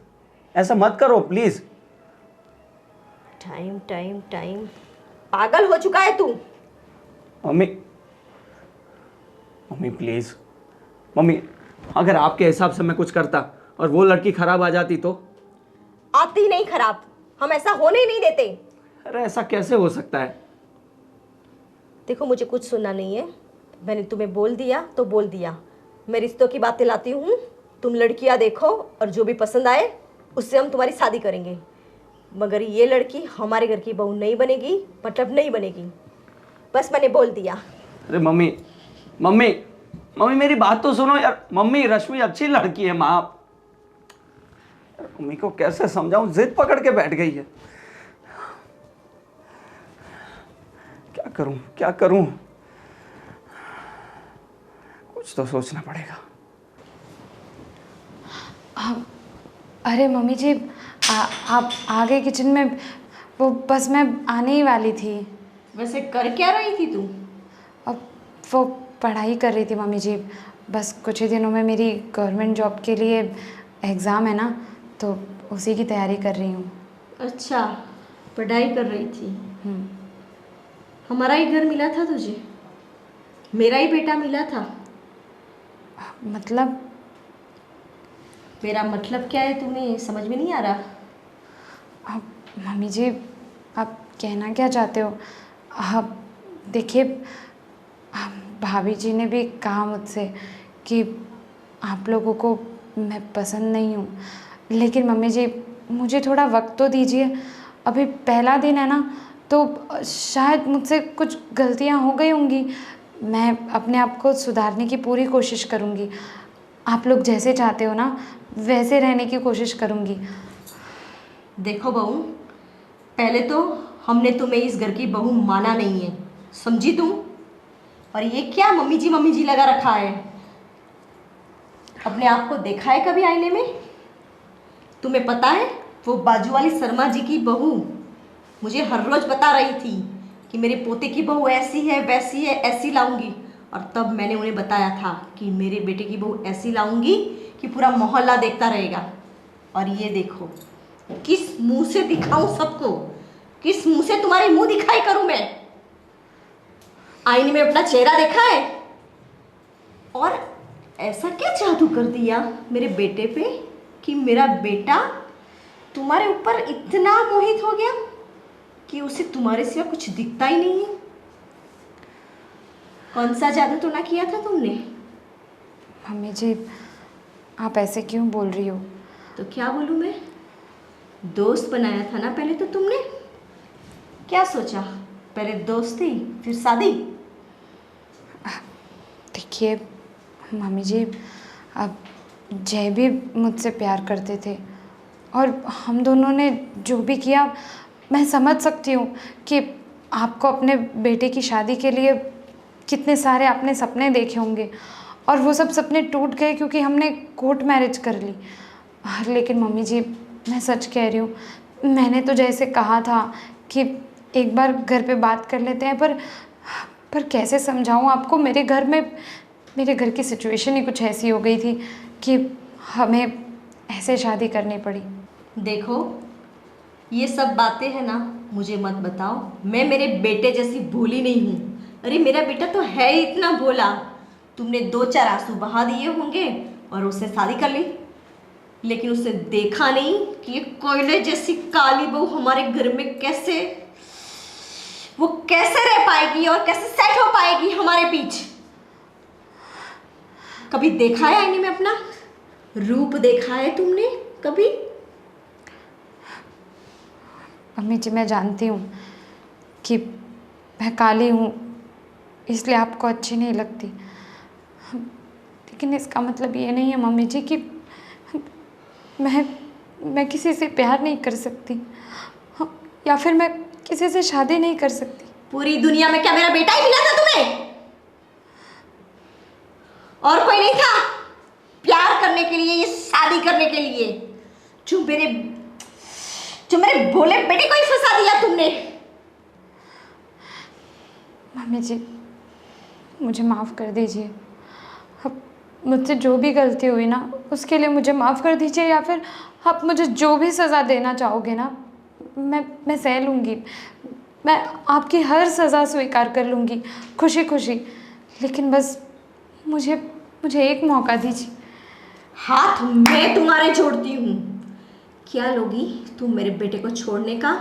ऐसा मत करो प्लीज़। टाइम टाइम टाइम, पागल हो चुका है तू। मम्मी मम्मी प्लीज़, मम्मी अगर आपके हिसाब से मैं कुछ करता और वो लड़की खराब आ जाती तो? आती नहीं खराब, हम ऐसा होने ही नहीं देते। अरे ऐसा कैसे हो सकता है? देखो मुझे कुछ सुनना नहीं है, मैंने तुम्हें बोल दिया तो बोल दिया। मैं रिश्तों की बातें लाती हूँ तुम लड़कियां देखो और जो भी पसंद आए उससे हम तुम्हारी शादी करेंगे, मगर ये लड़की हमारे घर की बहू नहीं बनेगी, मतलब नहीं बनेगी। बस मैंने बोल दिया। अरे मम्मी मम्मी मम्मी मेरी बात तो सुनो यार। मम्मी रश्मि अच्छी लड़की है माँ। मम्मी को कैसे समझाऊं, जिद पकड़ के बैठ गई है। क्या करूं क्या करूं, कुछ तो सोचना पड़ेगा। अरे मम्मी जी, आप आ गए किचन में? वो बस मैं आने ही वाली थी। वैसे कर क्या रही थी तू? अब वो पढ़ाई कर रही थी मम्मी जी। बस कुछ ही दिनों में मेरी गवर्नमेंट जॉब के लिए एग्ज़ाम है ना, तो उसी की तैयारी कर रही हूँ। अच्छा, पढ़ाई कर रही थी। हमारा ही घर मिला था तुझे, मेरा ही बेटा मिला था। मतलब? मेरा मतलब क्या है तुम्हें समझ में नहीं आ रहा? अब मम्मी जी, आप कहना क्या चाहते हो? आप देखिए, भाभी जी ने भी कहा मुझसे कि आप लोगों को मैं पसंद नहीं हूँ, लेकिन मम्मी जी मुझे थोड़ा वक्त तो दीजिए। अभी पहला दिन है ना, तो शायद मुझसे कुछ गलतियाँ हो गई होंगी। मैं अपने आप को सुधारने की पूरी कोशिश करूँगी। आप लोग जैसे चाहते हो ना, वैसे रहने की कोशिश करूँगी। देखो बहू, पहले तो हमने तुम्हें इस घर की बहू माना नहीं है, समझी तुम? और ये क्या मम्मी जी लगा रखा है? अपने आप को देखा है कभी आईने में? तुम्हें पता है वो बाजू वाली शर्मा जी की बहू मुझे हर रोज बता रही थी कि मेरे पोते की बहू ऐसी है वैसी है, ऐसी लाऊंगी। और तब मैंने उन्हें बताया था कि मेरे बेटे की बहू ऐसी लाऊंगी कि पूरा मोहल्ला देखता रहेगा। और ये देखो, किस मुंह से दिखाऊं सबको, किस मुंह से तुम्हारे मुंह दिखाई करूं मैं? आईने में अपना चेहरा देखा है? और ऐसा क्या जादू कर दिया मेरे बेटे पे कि मेरा बेटा तुम्हारे ऊपर इतना मोहित हो गया कि उसे तुम्हारे सिवा कुछ दिखता ही नहीं है? कौन सा जादू टोना किया था तुमने? मम्मी जी, आप ऐसे क्यों बोल रही हो? तो क्या बोलूं मैं? दोस्त बनाया था ना पहले तो तुमने। क्या सोचा, पहले दोस्ती फिर शादी? देखिए मम्मी जी, अब जय भी मुझसे प्यार करते थे और हम दोनों ने जो भी किया, मैं समझ सकती हूँ कि आपको अपने बेटे की शादी के लिए कितने सारे आपने सपने देखे होंगे और वो सब सपने टूट गए क्योंकि हमने कोर्ट मैरिज कर ली। लेकिन मम्मी जी, मैं सच कह रही हूँ, मैंने तो जैसे कहा था कि एक बार घर पे बात कर लेते हैं, पर कैसे समझाऊँ आपको? मेरे घर की सिचुएशन ही कुछ ऐसी हो गई थी कि हमें ऐसे शादी करनी पड़ी। देखो, ये सब बातें हैं ना, मुझे मत बताओ। मैं मेरे बेटे जैसी भोली नहीं हूँ। अरे मेरा बेटा तो है ही इतना भोला। तुमने 2-4 आंसू बहा दिए होंगे और उससे शादी कर ली, लेकिन उसने देखा नहीं कि ये कोयले जैसी काली बहू हमारे घर में कैसे रह पाएगी और कैसे सेट हो पाएगी हमारे बीच। कभी देखा है आईने में अपना रूप? देखा है तुमने कभी? मम्मी जी, मैं जानती हूँ कि मैं काली हूँ, इसलिए आपको अच्छी नहीं लगती, लेकिन इसका मतलब ये नहीं है मम्मी जी कि मैं किसी से प्यार नहीं कर सकती या फिर मैं किसी से शादी नहीं कर सकती। पूरी दुनिया में क्या मेरा बेटा ही मिला था तुम्हें? और कोई नहीं था प्यार करने के लिए, ये शादी करने के लिए? जो मेरे भोले बेटे को ही फंसा दिया तुमने। मम्मी जी, मुझे माफ़ कर दीजिए। अब मुझसे जो भी गलती हुई ना, उसके लिए मुझे माफ़ कर दीजिए, या फिर आप मुझे जो भी सज़ा देना चाहोगे ना, मैं सह लूँगी। मैं आपकी हर सज़ा स्वीकार कर लूँगी खुशी खुशी, लेकिन बस मुझे एक मौका दीजिए। हाथ मैं तुम्हारे जोड़ती हूँ। क्या लोगी तुम मेरे बेटे को छोड़ने का?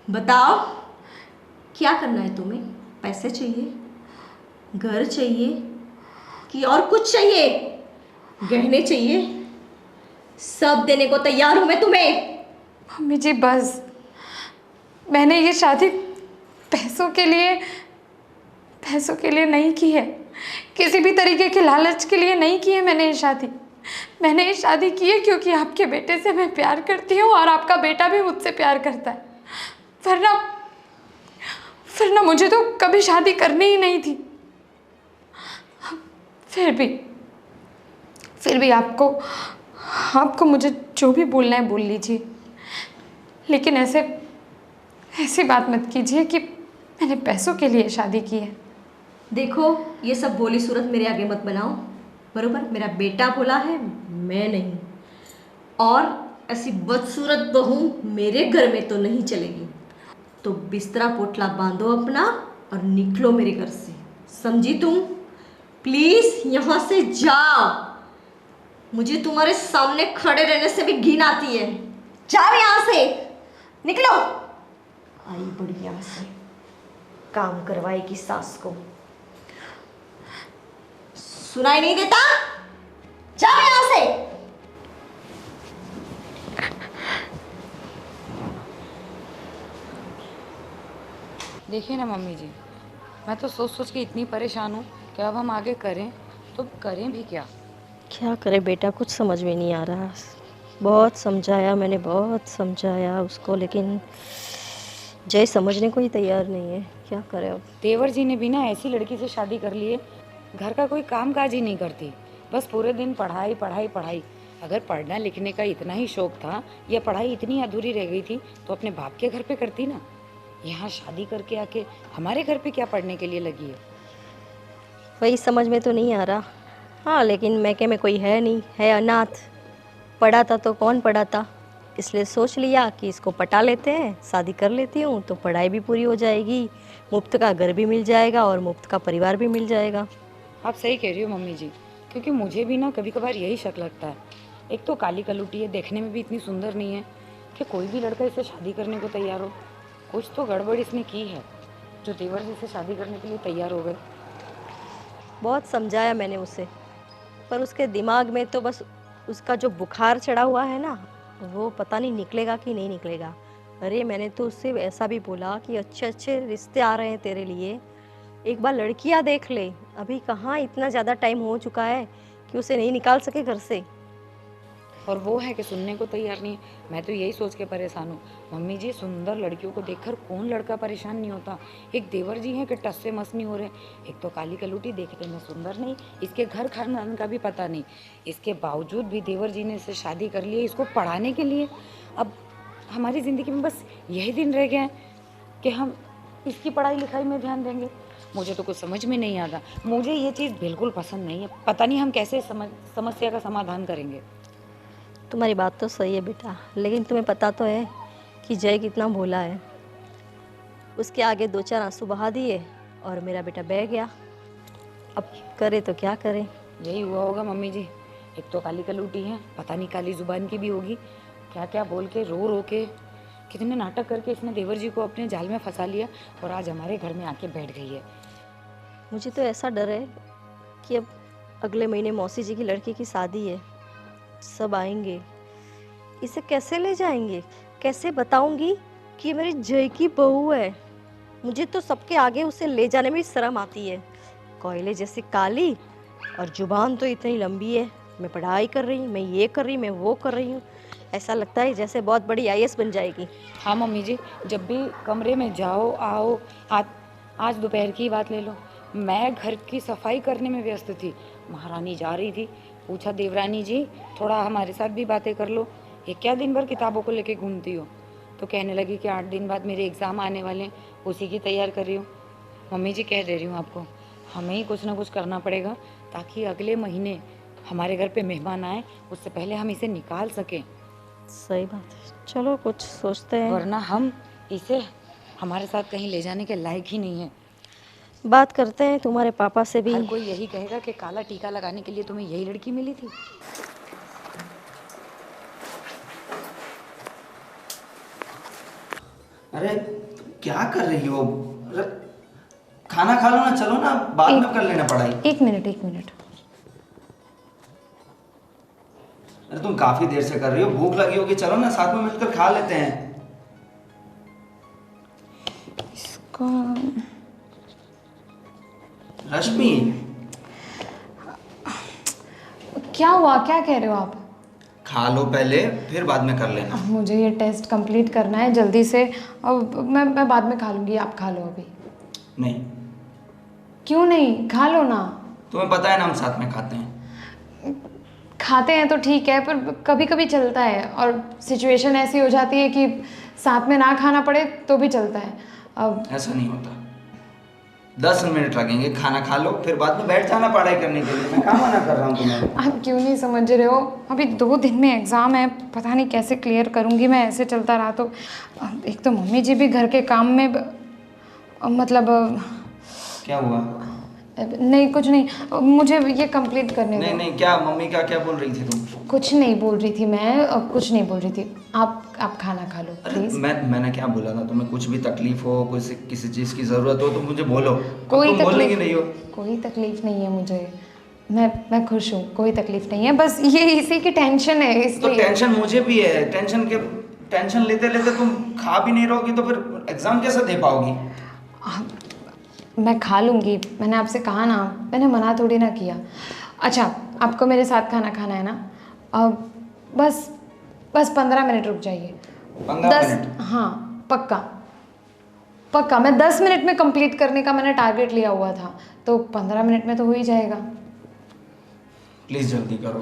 बताओ, क्या करना है तुम्हें? पैसे चाहिए, घर चाहिए कि और कुछ चाहिए? गहने चाहिए? सब देने को तैयार हूं मैं तुम्हें। मम्मी जी बस, मैंने ये शादी पैसों के लिए नहीं की है। किसी भी तरीके के लालच के लिए नहीं की है मैंने ये शादी। मैंने ये शादी की है क्योंकि आपके बेटे से मैं प्यार करती हूँ और आपका बेटा भी मुझसे प्यार करता है। वरना मुझे तो कभी शादी करनी ही नहीं थी। फिर भी आपको मुझे जो भी बोलना है बोल लीजिए, लेकिन ऐसी बात मत कीजिए कि मैंने पैसों के लिए शादी की है। देखो, ये सब बोली सूरत मेरे आगे मत बनाओ, बरोबर? मेरा बेटा बोला है, मैं नहीं। और ऐसी बदसूरत बहू मेरे घर में तो नहीं चलेगी। तो बिस्तरा पोटला बांधो अपना और निकलो मेरे घर से, समझी तुम? प्लीज यहाँ से जाओ। मुझे तुम्हारे सामने खड़े रहने से भी घिन आती है। जाओ यहाँ से, निकलो। आई बड़ी यहाँ से, काम करवाएगी सास को। सुनाई नहीं देता? जाओ यहाँ से। देखिए ना मम्मी जी, मैं तो सोच सोच के इतनी परेशान हूँ कि अब हम आगे करें तो करें भी क्या। क्या करे बेटा, कुछ समझ में नहीं आ रहा। बहुत समझाया मैंने, बहुत समझाया उसको, लेकिन जय समझने को ही तैयार नहीं है। क्या करे अब? देवर जी ने भी ना ऐसी लड़की से शादी कर ली है, घर का कोई काम काज ही नहीं करती, बस पूरे दिन पढ़ाई पढ़ाई पढ़ाई। अगर पढ़ना लिखने का इतना ही शौक था या पढ़ाई इतनी अधूरी रह गई थी तो अपने बाप के घर पे करती ना। यहाँ शादी करके आके हमारे घर पे क्या पढ़ने के लिए लगी है? वही समझ में तो नहीं आ रहा। हाँ, लेकिन मैके में कोई है नहीं, है अनाथ। पढ़ा था तो कौन पढ़ा था, इसलिए सोच लिया कि इसको पटा लेते हैं, शादी कर लेती हूँ तो पढ़ाई भी पूरी हो जाएगी, मुफ्त का घर भी मिल जाएगा और मुफ्त का परिवार भी मिल जाएगा। आप सही कह रही हो मम्मी जी, क्योंकि मुझे भी ना कभी कभार यही शक लगता है। एक तो काली कलूटी है, देखने में भी इतनी सुंदर नहीं है कि कोई भी लड़का इससे शादी करने को तैयार हो। कुछ तो गड़बड़ इसने की है जो देवर जी से शादी करने के लिए तैयार हो गए। बहुत समझाया मैंने उसे, पर उसके दिमाग में तो बस उसका जो बुखार चढ़ा हुआ है ना, वो पता नहीं निकलेगा कि नहीं निकलेगा। अरे मैंने तो उससे ऐसा भी बोला कि अच्छे अच्छे रिश्ते आ रहे हैं तेरे लिए, एक बार लड़कियां देख ले। अभी कहाँ, इतना ज़्यादा टाइम हो चुका है कि उसे नहीं निकाल सके घर से। और वो है कि सुनने को तैयार नहीं है। मैं तो यही सोच के परेशान हूँ मम्मी जी, सुंदर लड़कियों को देखकर कौन लड़का परेशान नहीं होता। एक देवर जी हैं कि टस से मस नहीं हो रहे। एक तो काली कलूटी देखने में सुंदर नहीं, इसके घर खानदान का भी पता नहीं, इसके बावजूद भी देवर जी ने इससे शादी कर ली है इसको पढ़ाने के लिए। अब हमारी ज़िंदगी में बस यही दिन रह गए हैं कि हम इसकी पढ़ाई लिखाई में ध्यान देंगे। मुझे तो कुछ समझ में नहीं आता। मुझे ये चीज़ बिल्कुल पसंद नहीं है। पता नहीं हम कैसे समस्या का समाधान करेंगे। तुम्हारी बात तो सही है बेटा, लेकिन तुम्हें पता तो है कि जय कितना भोला है। उसके आगे 2-4 आंसू बहा दिए और मेरा बेटा बह गया। अब करे तो क्या करे? यही हुआ होगा मम्मी जी। एक तो काली कलूटी है, पता नहीं काली जुबान की भी होगी। क्या क्या बोल के रो रो के कितने नाटक करके इसने देवर जी को अपने जाल में फंसा लिया और आज हमारे घर में आके बैठ गई है। मुझे तो ऐसा डर है कि अब अगले महीने मौसी जी की लड़की की शादी है, सब आएंगे, इसे कैसे ले जाएंगे, कैसे बताऊंगी कि ये मेरी जय की बहू है? मुझे तो सबके आगे उसे ले जाने में शर्म आती है। कोयले जैसी काली और जुबान तो इतनी लंबी है। मैं पढ़ाई कर रही, मैं ये कर रही, मैं वो कर रही हूँ, ऐसा लगता है जैसे बहुत बड़ी IAS बन जाएगी। हाँ मम्मी जी, जब भी कमरे में जाओ आओ, आज दोपहर की बात ले लो, मैं घर की सफाई करने में व्यस्त थी। महारानी जा रही थी, पूछा देवरानी जी थोड़ा हमारे साथ भी बातें कर लो, ये क्या दिन भर किताबों को लेके घूमती हो? तो कहने लगी कि 8 दिन बाद मेरे एग्ज़ाम आने वाले हैं, उसी की तैयार कर रही हूँ। मम्मी जी कह दे रही हूँ आपको, हमें ही कुछ ना कुछ करना पड़ेगा ताकि अगले महीने हमारे घर पे मेहमान आए, उससे पहले हम इसे निकाल सकें। सही बात है, चलो कुछ सोचते हैं, वरना हम इसे हमारे साथ कहीं ले जाने के लायक ही नहीं है। बात करते हैं तुम्हारे पापा से भी। हर कोई यही कहेगा कि काला टीका लगाने के लिए तुम्हें यही लड़की मिली थी। अरे तुम क्या कर रही हो? अरे खाना खा लो ना, चलो ना, बाद में कर लेना पढ़ाई। एक मिनट। अरे तुम काफी देर से कर रही हो, भूख लगी होगी, चलो ना साथ में मिलकर खा लेते हैं। इसको रश्मि, क्या हुआ, क्या कह रहे हो आप? खा लो पहले, फिर बाद में कर लेना। मुझे ये टेस्ट कंप्लीट करना है जल्दी से। अब मैं बाद में खा लूँगी, आप खा लो अभी। नहीं, क्यों नहीं? खा लो ना। तुम्हें पता है ना हम साथ में खाते हैं। खाते हैं तो ठीक है, पर कभी कभी चलता है और सिचुएशन ऐसी हो जाती है कि साथ में ना खाना पड़े तो भी चलता है। अब ऐसा नहीं होता, 10 मिनट लगेंगे, खाना खा लो फिर बाद में बैठ जाना पढ़ाई करने के लिए। मैं कहाँ मना कर रहा हूँ तुम्हें। आप क्यों नहीं समझ रहे हो? अभी 2 दिन में एग्ज़ाम है, पता नहीं कैसे क्लियर करूँगी मैं, ऐसे चलता रहा तो। एक तो मम्मी जी भी घर के काम में मतलब क्या हुआ? नहीं कुछ नहीं, मुझे ये कंप्लीट करने नहीं दो। नहीं, क्या मम्मी क्या बोल रही थी तुम? कुछ नहीं बोल रही थी मैं, कुछ नहीं बोल रही थी। आप खाना खा लो अरे प्लीज़। मैंने क्या बोला था तुम्हें? कुछ भी तकलीफ हो, किसी चीज़ की ज़रूरत हो तो मुझे बोलो। अब कोई तुम बोलेगी तकलीफ नहीं हो। कोई तकलीफ नहीं है मुझे, मैं खुश हूँ, कोई तकलीफ नहीं है, बस ये इसी की टेंशन है तो इसलिए। टेंशन मुझे भी है, टेंशन लेते लेते तुम खा भी नहीं रहोगी तो फिर एग्जाम कैसे दे पाओगी? मैं खा लूँगी, मैंने आपसे कहा ना, मैंने मना थोड़ी ना किया। अच्छा, आपको मेरे साथ खाना खाना है ना? अब बस 15 मिनट रुक जाइए। 15 मिनट? हाँ, पक्का मैं 10 मिनट में कंप्लीट करने का मैंने टारगेट लिया हुआ था, तो 15 मिनट में तो हो ही जाएगा। प्लीज़ जल्दी करो,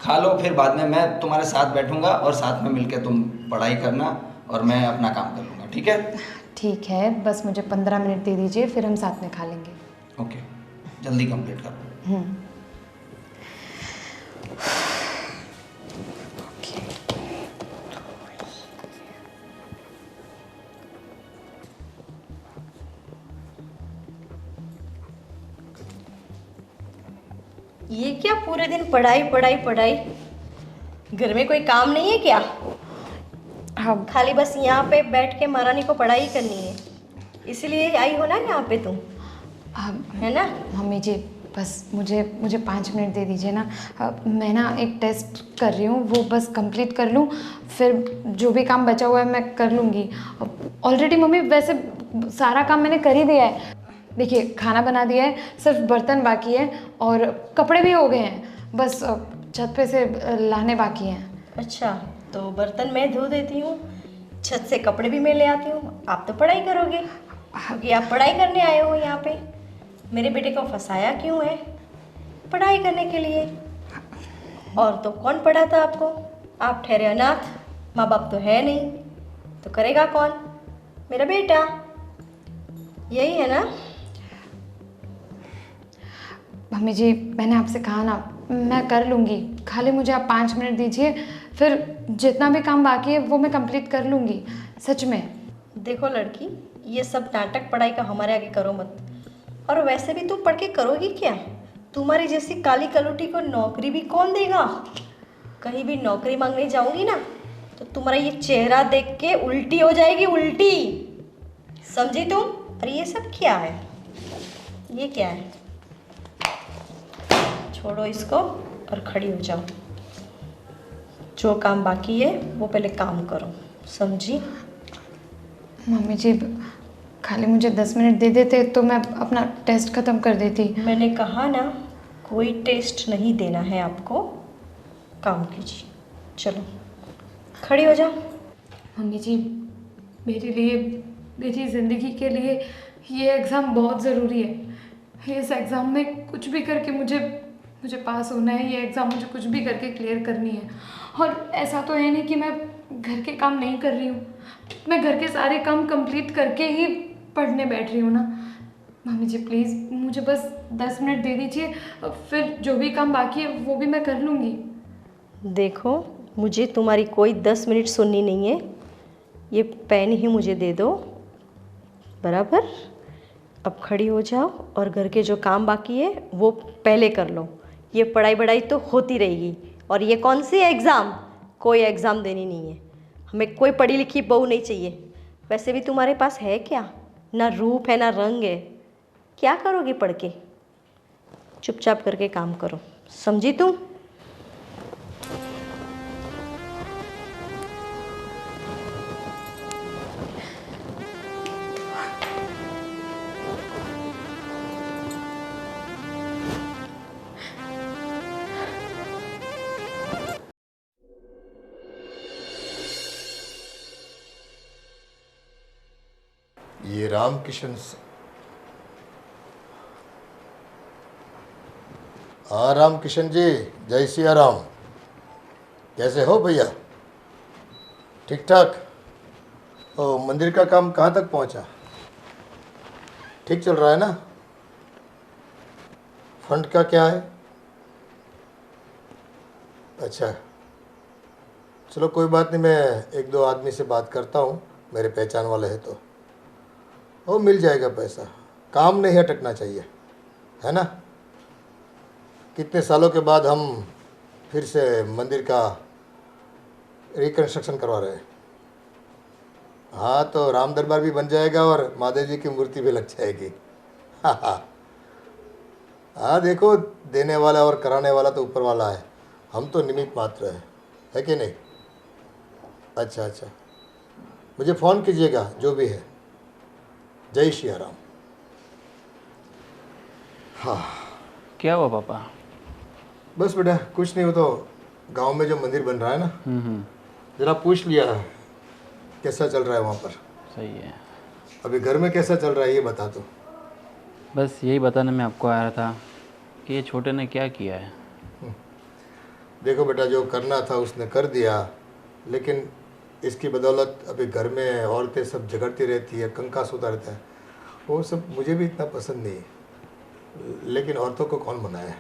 खा लो, फिर बाद में मैं तुम्हारे साथ बैठूंगा और साथ में मिलकर तुम पढ़ाई करना और मैं अपना काम कर लूँगा, ठीक है? ठीक है, बस मुझे 15 मिनट दे दीजिए, फिर हम साथ में खा लेंगे। ओके, जल्दी कंप्लीट करो। ये क्या पूरे दिन पढ़ाई पढ़ाई पढ़ाई? घर में कोई काम नहीं है क्या? हाँ, खाली बस यहाँ पे बैठ के महारानी को पढ़ाई करनी है, इसलिए आई हो ना यहाँ पे तुम, है ना? मम्मी जी बस मुझे 5 मिनट दे दीजिए ना। मैं ना एक टेस्ट कर रही हूँ, वो बस कंप्लीट कर लूँ, फिर जो भी काम बचा हुआ है मैं कर लूँगी। ऑलरेडी मम्मी वैसे सारा काम मैंने कर ही दिया है। देखिए, खाना बना दिया है, सिर्फ बर्तन बाकी है और कपड़े भी हो गए हैं, बस छत पे से लाने बाकी हैं। अच्छा, तो बर्तन मैं धो देती हूँ, छत से कपड़े भी मैं ले आती हूँ, आप तो पढ़ाई करोगे क्योंकि आप पढ़ाई करने आए हो यहाँ पे। मेरे बेटे को फंसाया क्यों है? पढ़ाई करने के लिए। और तो कौन पढ़ाता आपको? आप ठहरे अनाथ, माँ बाप तो है नहीं, तो करेगा कौन? मेरा बेटा। यही है ना? मम्मी जी, मैंने आपसे कहा ना, मैं कर लूँगी, खाली मुझे आप 5 मिनट दीजिए, फिर जितना भी काम बाकी है वो मैं कंप्लीट कर लूँगी, सच में। देखो लड़की, ये सब नाटक पढ़ाई का हमारे आगे करो मत। और वैसे भी तुम पढ़ के करोगी क्या? तुम्हारी जैसी काली कलुटी को नौकरी भी कौन देगा? कहीं भी नौकरी मांगने जाऊंगी ना तो तुम्हारा ये चेहरा देख के उल्टी हो जाएगी, उल्टी। समझी तुम? और ये सब क्या है? ये क्या है? छोड़ो इसको और खड़ी हो जाओ। जो काम बाकी है वो पहले काम करो, समझी? मम्मी जी, खाली मुझे 10 मिनट दे देते तो मैं अपना टेस्ट ख़त्म कर देती। मैंने कहा ना, कोई टेस्ट नहीं देना है आपको, काम कीजिए। चलो खड़ी हो जाओ। मम्मी जी, मेरे लिए, मेरी ज़िंदगी के लिए ये एग्ज़ाम बहुत ज़रूरी है। इस एग्ज़ाम में कुछ भी करके मुझे पास होना है, ये एग्ज़ाम मुझे कुछ भी करके क्लियर करनी है। और ऐसा तो है नहीं कि मैं घर के काम नहीं कर रही हूँ, मैं घर के सारे काम कंप्लीट करके ही पढ़ने बैठ रही हूँ ना। मम्मी जी प्लीज़ मुझे बस 10 मिनट दे दीजिए, फिर जो भी काम बाकी है वो भी मैं कर लूँगी। देखो, मुझे तुम्हारी कोई 10 मिनट सुननी नहीं है, ये पेन ही मुझे दे दो, बराबर? अब खड़ी हो जाओ और घर के जो काम बाकी है वो पहले कर लो। ये पढ़ाई बढ़ाई तो होती रहेगी। और ये कौन सी एग्ज़ाम? कोई एग्ज़ाम देनी नहीं है, हमें कोई पढ़ी लिखी बहू नहीं चाहिए। वैसे भी तुम्हारे पास है क्या? ना रूप है ना रंग है, क्या करोगी पढ़ के? चुपचाप करके काम करो, समझी तुम? ये रामकिशन हाँ रामकिशन जी, जय सिया राम। कैसे हो भैया? ठीक ठाक? ओ, मंदिर का काम कहाँ तक पहुँचा? ठीक चल रहा है ना? फंड का क्या है? अच्छा, चलो कोई बात नहीं, मैं एक दो आदमी से बात करता हूँ, मेरे पहचान वाले हैं तो वो मिल जाएगा पैसा। काम नहीं अटकना चाहिए, है ना? कितने सालों के बाद हम फिर से मंदिर का रिकंस्ट्रक्शन करवा रहे हैं। हाँ, तो राम दरबार भी बन जाएगा और महादेव जी की मूर्ति भी लग जाएगी। हाँ हाँ हाँ, देखो, देने वाला और कराने वाला तो ऊपर वाला है, हम तो निमित्त मात्र है कि नहीं? अच्छा अच्छा, मुझे फ़ोन कीजिएगा जो भी है। जय श्री राम। हाँ, क्या हुआ पापा? बस बेटा कुछ नहीं, हो तो गांव में जो मंदिर बन रहा है ना, ज़रा पूछ लिया कैसा चल रहा है वहाँ पर। सही है। अभी घर में कैसा चल रहा है ये बता दो। बस यही बताने मैं आपको आया था कि ये छोटे ने क्या किया है। देखो बेटा, जो करना था उसने कर दिया, लेकिन इसकी बदौलत अभी घर में औरतें सब झगड़ती रहती है, कंकास होता रहता है, वो सब मुझे भी इतना पसंद नहीं। लेकिन औरतों को कौन मनाए?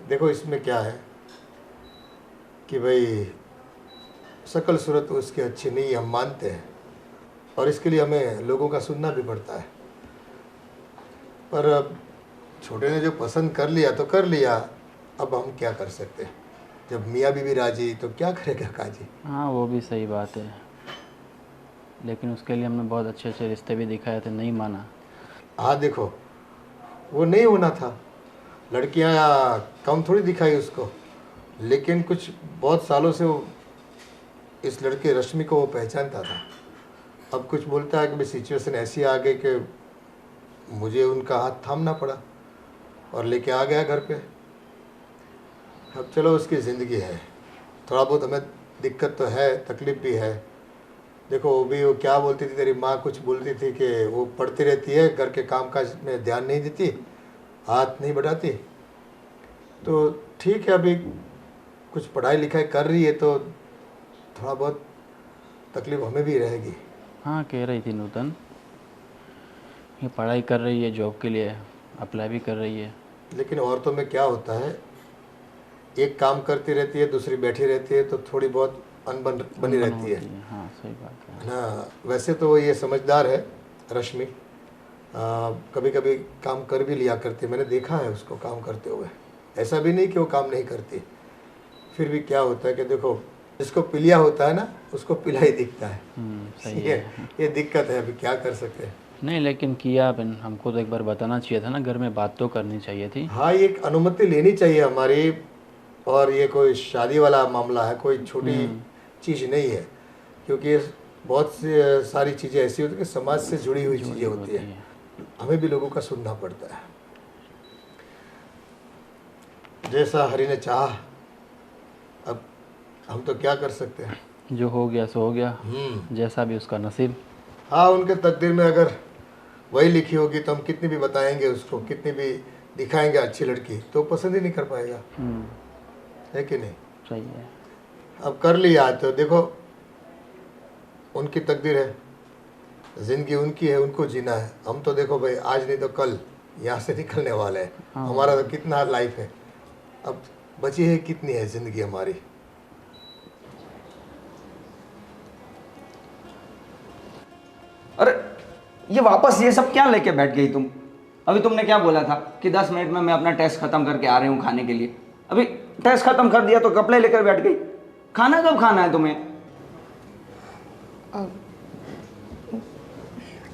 देखो इसमें क्या है कि भाई शकल सूरत तो उसकी अच्छी नहीं, हम मानते हैं, और इसके लिए हमें लोगों का सुनना भी पड़ता है। पर अब छोटे ने जो पसंद कर लिया तो कर लिया, अब हम क्या कर सकते हैं? जब मियाँ बीवी राजी तो क्या करेगा काजी। हाँ, वो भी सही बात है, लेकिन उसके लिए हमने बहुत अच्छे अच्छे रिश्ते भी दिखाए थे, नहीं माना। हाँ देखो, वो नहीं होना था, लड़कियाँ कम थोड़ी दिखाई उसको, लेकिन कुछ बहुत सालों से वो इस लड़के रश्मि को वो पहचानता था। अब कुछ बोलता है कि भाई सिचुएशन ऐसी आ गई कि मुझे उनका हाथ थामना पड़ा और लेके आ गया घर पे। अब चलो उसकी ज़िंदगी है, थोड़ा बहुत हमें दिक्कत तो है, तकलीफ़ भी है। देखो वो क्या बोलती थी तेरी माँ, कुछ बोलती थी कि वो पढ़ती रहती है, घर के कामकाज में ध्यान नहीं देती, हाथ नहीं बढ़ाती। तो ठीक है, अभी कुछ पढ़ाई लिखाई कर रही है तो थोड़ा बहुत तकलीफ़ हमें भी रहेगी। हाँ, कह रही थी नूतन, ये पढ़ाई कर रही है, जॉब के लिए अप्लाई भी कर रही है। लेकिन औरतों में क्या होता है, एक काम करती रहती है, दूसरी बैठी रहती है, तो थोड़ी बहुत अनबन बनी रहती है। हाँ, सही बात है ना? वैसे तो ये समझदार है रश्मि, कभी कभी काम कर भी लिया करती है, मैंने देखा है उसको काम करते हुए। ऐसा भी नहीं कि वो काम नहीं करती, फिर भी क्या होता है कि देखो, जिसको पिलिया होता है ना, उसको पिला ही दिखता है। सही है। ये दिक्कत है, अभी क्या कर सकते हैं। नहीं, लेकिन किया अपन, हमको तो एक बार बताना चाहिए था ना, घर में बात तो करनी चाहिए थी। हाँ, ये एक अनुमति लेनी चाहिए हमारी, और ये कोई शादी वाला मामला है, कोई छोटी चीज़ नहीं है, क्योंकि बहुत सी सारी चीज़ें ऐसी होती है कि समाज से जुड़ी हुई चीज़ें होती है, हमें भी लोगों का सुनना पड़ता है। जैसा हरि ने चाहा, अब हम तो क्या कर सकते हैं। जो हो गया सो हो गया, जैसा भी उसका नसीब। हाँ, उनके तकदीर में अगर वही लिखी होगी तो हम कितनी भी बताएंगे उसको, कितनी भी दिखाएंगे अच्छी लड़की, तो पसंद ही नहीं कर पाएगा, है कि नहीं? सही है। अब कर लिया तो देखो, उनकी तकदीर है, ज़िंदगी उनकी है, उनको जीना है। हम तो देखो भाई, आज नहीं तो कल यहाँ से निकलने वाले हैं। हमारा तो कितना लाइफ है, अब बची है कितनी है ज़िंदगी हमारी। अरे ये वापस ये सब क्या लेके बैठ गई तुम? अभी तुमने क्या बोला था कि 10 मिनट में मैं अपना टेस्ट खत्म करके आ रही हूँ खाने के लिए। अभी टेस्ट खत्म कर दिया तो कपड़े लेकर बैठ गई। खाना कब खाना है तुम्हें?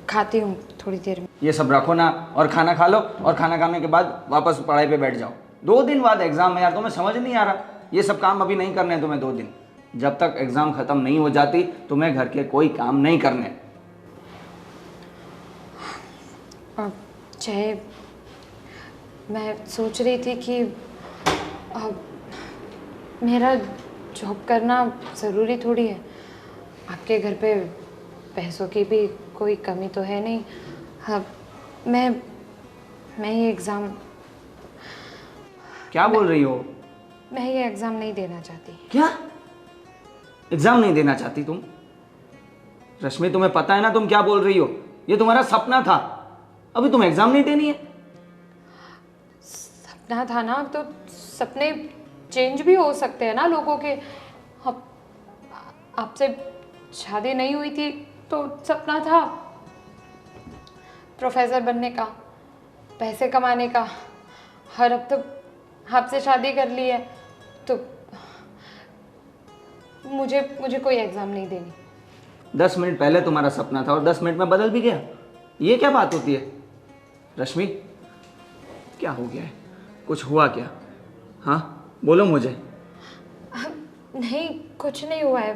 खाती हूँ थोड़ी देर में। ये सब रखो ना और खाना खा लो, और खाना खाने के बाद वापस पढ़ाई पे बैठ जाओ। 2 दिन बाद एग्जाम है यार, तुम्हें समझ नहीं आ रहा? ये सब काम अभी नहीं करने तुम्हें 2 दिन। जब तक एग्जाम खत्म नहीं हो जाती तुम्हें घर के कोई काम नहीं करने। चाहे मैं सोच रही थी कि मेरा जॉब करना ज़रूरी थोड़ी है। आपके घर पे पैसों की भी कोई कमी तो है नहीं। हाँ, मैं ये एग्ज़ाम क्या बोल रही हो? मैं ये एग्ज़ाम नहीं देना चाहती। क्या एग्जाम नहीं देना चाहती तुम? रश्मि, तुम्हें पता है ना तुम क्या बोल रही हो? ये तुम्हारा सपना था, अभी तुम एग्जाम नहीं देनी है? सपना था ना, तो सपने चेंज भी हो सकते हैं ना लोगों के। अब आपसे शादी नहीं हुई थी तो सपना था प्रोफेसर बनने का, पैसे कमाने का। हर अब तो आपसे शादी कर ली है तो मुझे कोई एग्ज़ाम नहीं देनी। 10 मिनट पहले तुम्हारा सपना था और 10 मिनट में बदल भी गया। ये क्या बात होती है? रश्मि, क्या हो गया है? कुछ हुआ क्या? हाँ बोलो मुझे। नहीं, कुछ नहीं हुआ है।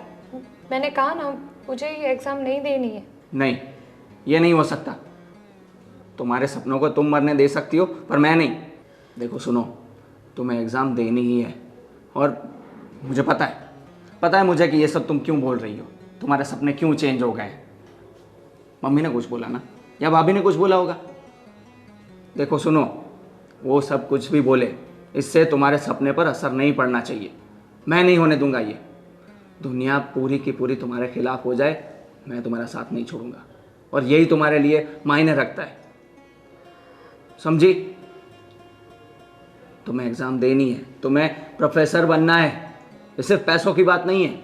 मैंने कहा ना, मुझे ये एग्ज़ाम नहीं देनी है। नहीं, ये नहीं हो सकता। तुम्हारे सपनों को तुम मरने दे सकती हो पर मैं नहीं। देखो सुनो, तुम्हें एग्ज़ाम देनी ही है और मुझे पता है मुझे कि ये सब तुम क्यों बोल रही हो, तुम्हारे सपने क्यों चेंज हो गए हैं। मम्मी ने कुछ बोला ना, या भाभी ने कुछ बोला होगा। देखो सुनो, वो सब कुछ भी बोले, इससे तुम्हारे सपने पर असर नहीं पड़ना चाहिए। मैं नहीं होने दूंगा ये। दुनिया पूरी की पूरी तुम्हारे खिलाफ हो जाए, मैं तुम्हारा साथ नहीं छोड़ूंगा और यही तुम्हारे लिए मायने रखता है, समझी? तुम्हें एग्ज़ाम देनी है, तुम्हें प्रोफेसर बनना है। ये सिर्फ पैसों की बात नहीं है,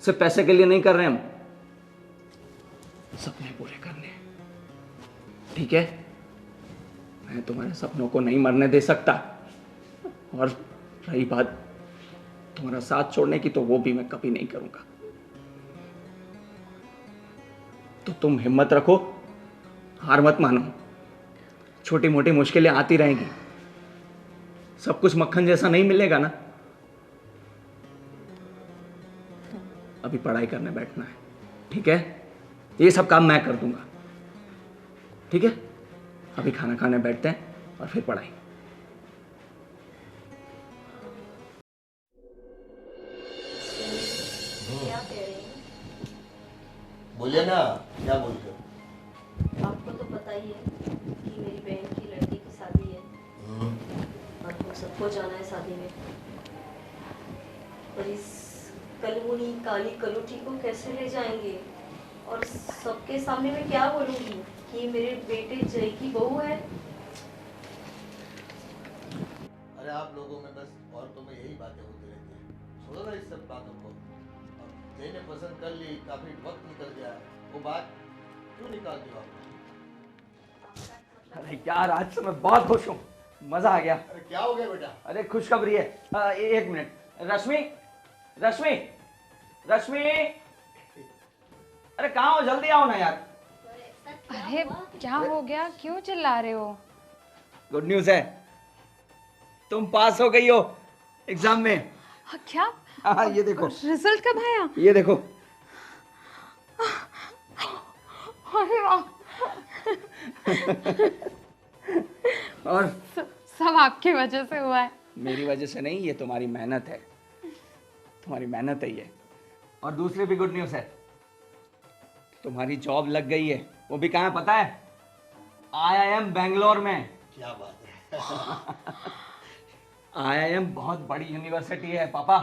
सिर्फ पैसे के लिए नहीं कर रहे हम, सपने पूरे करने हैं, ठीक है? मैं तुम्हारे सपनों को नहीं मरने दे सकता। और रही बात तुम्हारा साथ छोड़ने की, तो वो भी मैं कभी नहीं करूंगा। तो तुम हिम्मत रखो, हार मत मानो। छोटी मोटी मुश्किलें आती रहेंगी, सब कुछ मक्खन जैसा नहीं मिलेगा ना। अभी पढ़ाई करने बैठना है, ठीक है? ये सब काम मैं कर दूंगा, ठीक है? अभी खाना खाने बैठते हैं और फिर पढ़ाई। क्या कह रहे हैं? बोलिए ना, क्या बोलते हो? आपको तो पता ही है कि मेरी बहन की लड़की की शादी है और हम सबको जाना है शादी में। और इस कलमुनी काली कलूटी को कैसे ले जाएंगे? और सबके सामने मैं क्या बोलूँगी कि मेरे बेटे जय की बहू है? अरे आप लोगों में बस औरतों में यही बातें होती रहती हैं। छोड़ो ना इस सब बातों को। अब जय ने पसंद कर ली, काफी वक्त निकल गया, वो बात क्यों निकालती हो आप? अरे यार, आज से मैं बहुत खुश हूँ, मजा आ गया। अरे क्या हो गया बेटा? अरे खुशखबरी है। एक मिनट, रश्मि रश्मि रश्मि, अरे कहाँ हो? जल्दी आओ ना यार। अरे क्या हो गया, क्यों चिल्ला रहे हो? गुड न्यूज़ है, तुम पास हो गई हो एग्जाम में। क्या? हाँ, ये देखो रिजल्ट कब आया? ये देखो। अरे वाह, और सब आपकी वजह से हुआ है। मेरी वजह से नहीं, ये तुम्हारी मेहनत है, तुम्हारी मेहनत है ये। और दूसरी भी गुड न्यूज़ है, तुम्हारी जॉब लग गई है। वो भी कहाँ है पता है? IIM बेंगलोर में। क्या बात है? IIM बहुत बड़ी यूनिवर्सिटी है पापा,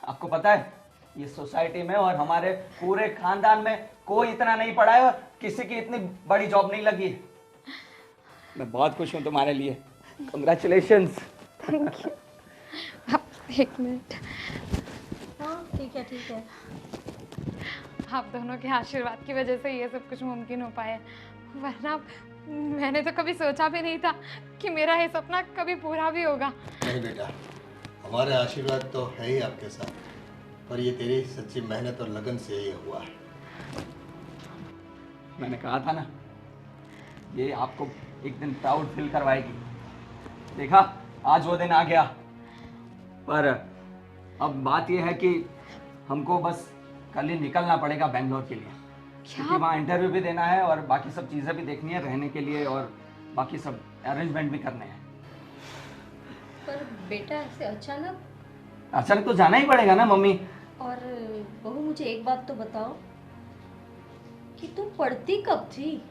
आपको पता है? ये सोसाइटी में और हमारे पूरे खानदान में कोई इतना नहीं पढ़ा है और किसी की इतनी बड़ी जॉब नहीं लगी है। मैं बहुत खुश हूँ तुम्हारे लिए, कंग्रेचुलेशंस। Thank you. एक मिनट, हाँ ठीक है। आप दोनों के आशीर्वाद की वजह से ये सब कुछ मुमकिन हो पाया, वरना मैंने तो कभी सोचा भी नहीं था कि मेरा ये सपना कभी पूरा भी होगा। नहीं बेटा, हमारे आशीर्वाद तो है ही आपके साथ, पर ये तेरी सच्ची मेहनत और लगन से ये हुआ है। मैंने कहा था ना, ये आपको एक दिन प्राउड फील करवाएगी। देखा, आज वो दिन आ गया। पर अब बात ये है कि हमको बस कल ही निकलना पड़ेगा बेंगलोर के लिए, क्योंकि वहाँ इंटरव्यू भी देना है और बाकी सब चीज़ें भी देखनी है, रहने के लिए और बाकी सब अरेंजमेंट भी करने हैं। पर बेटा ऐसे अचानक? अचानक तो जाना ही पड़ेगा ना मम्मी। और बहू मुझे एक बात तो बताओ कि तुम पढ़ती कब थी?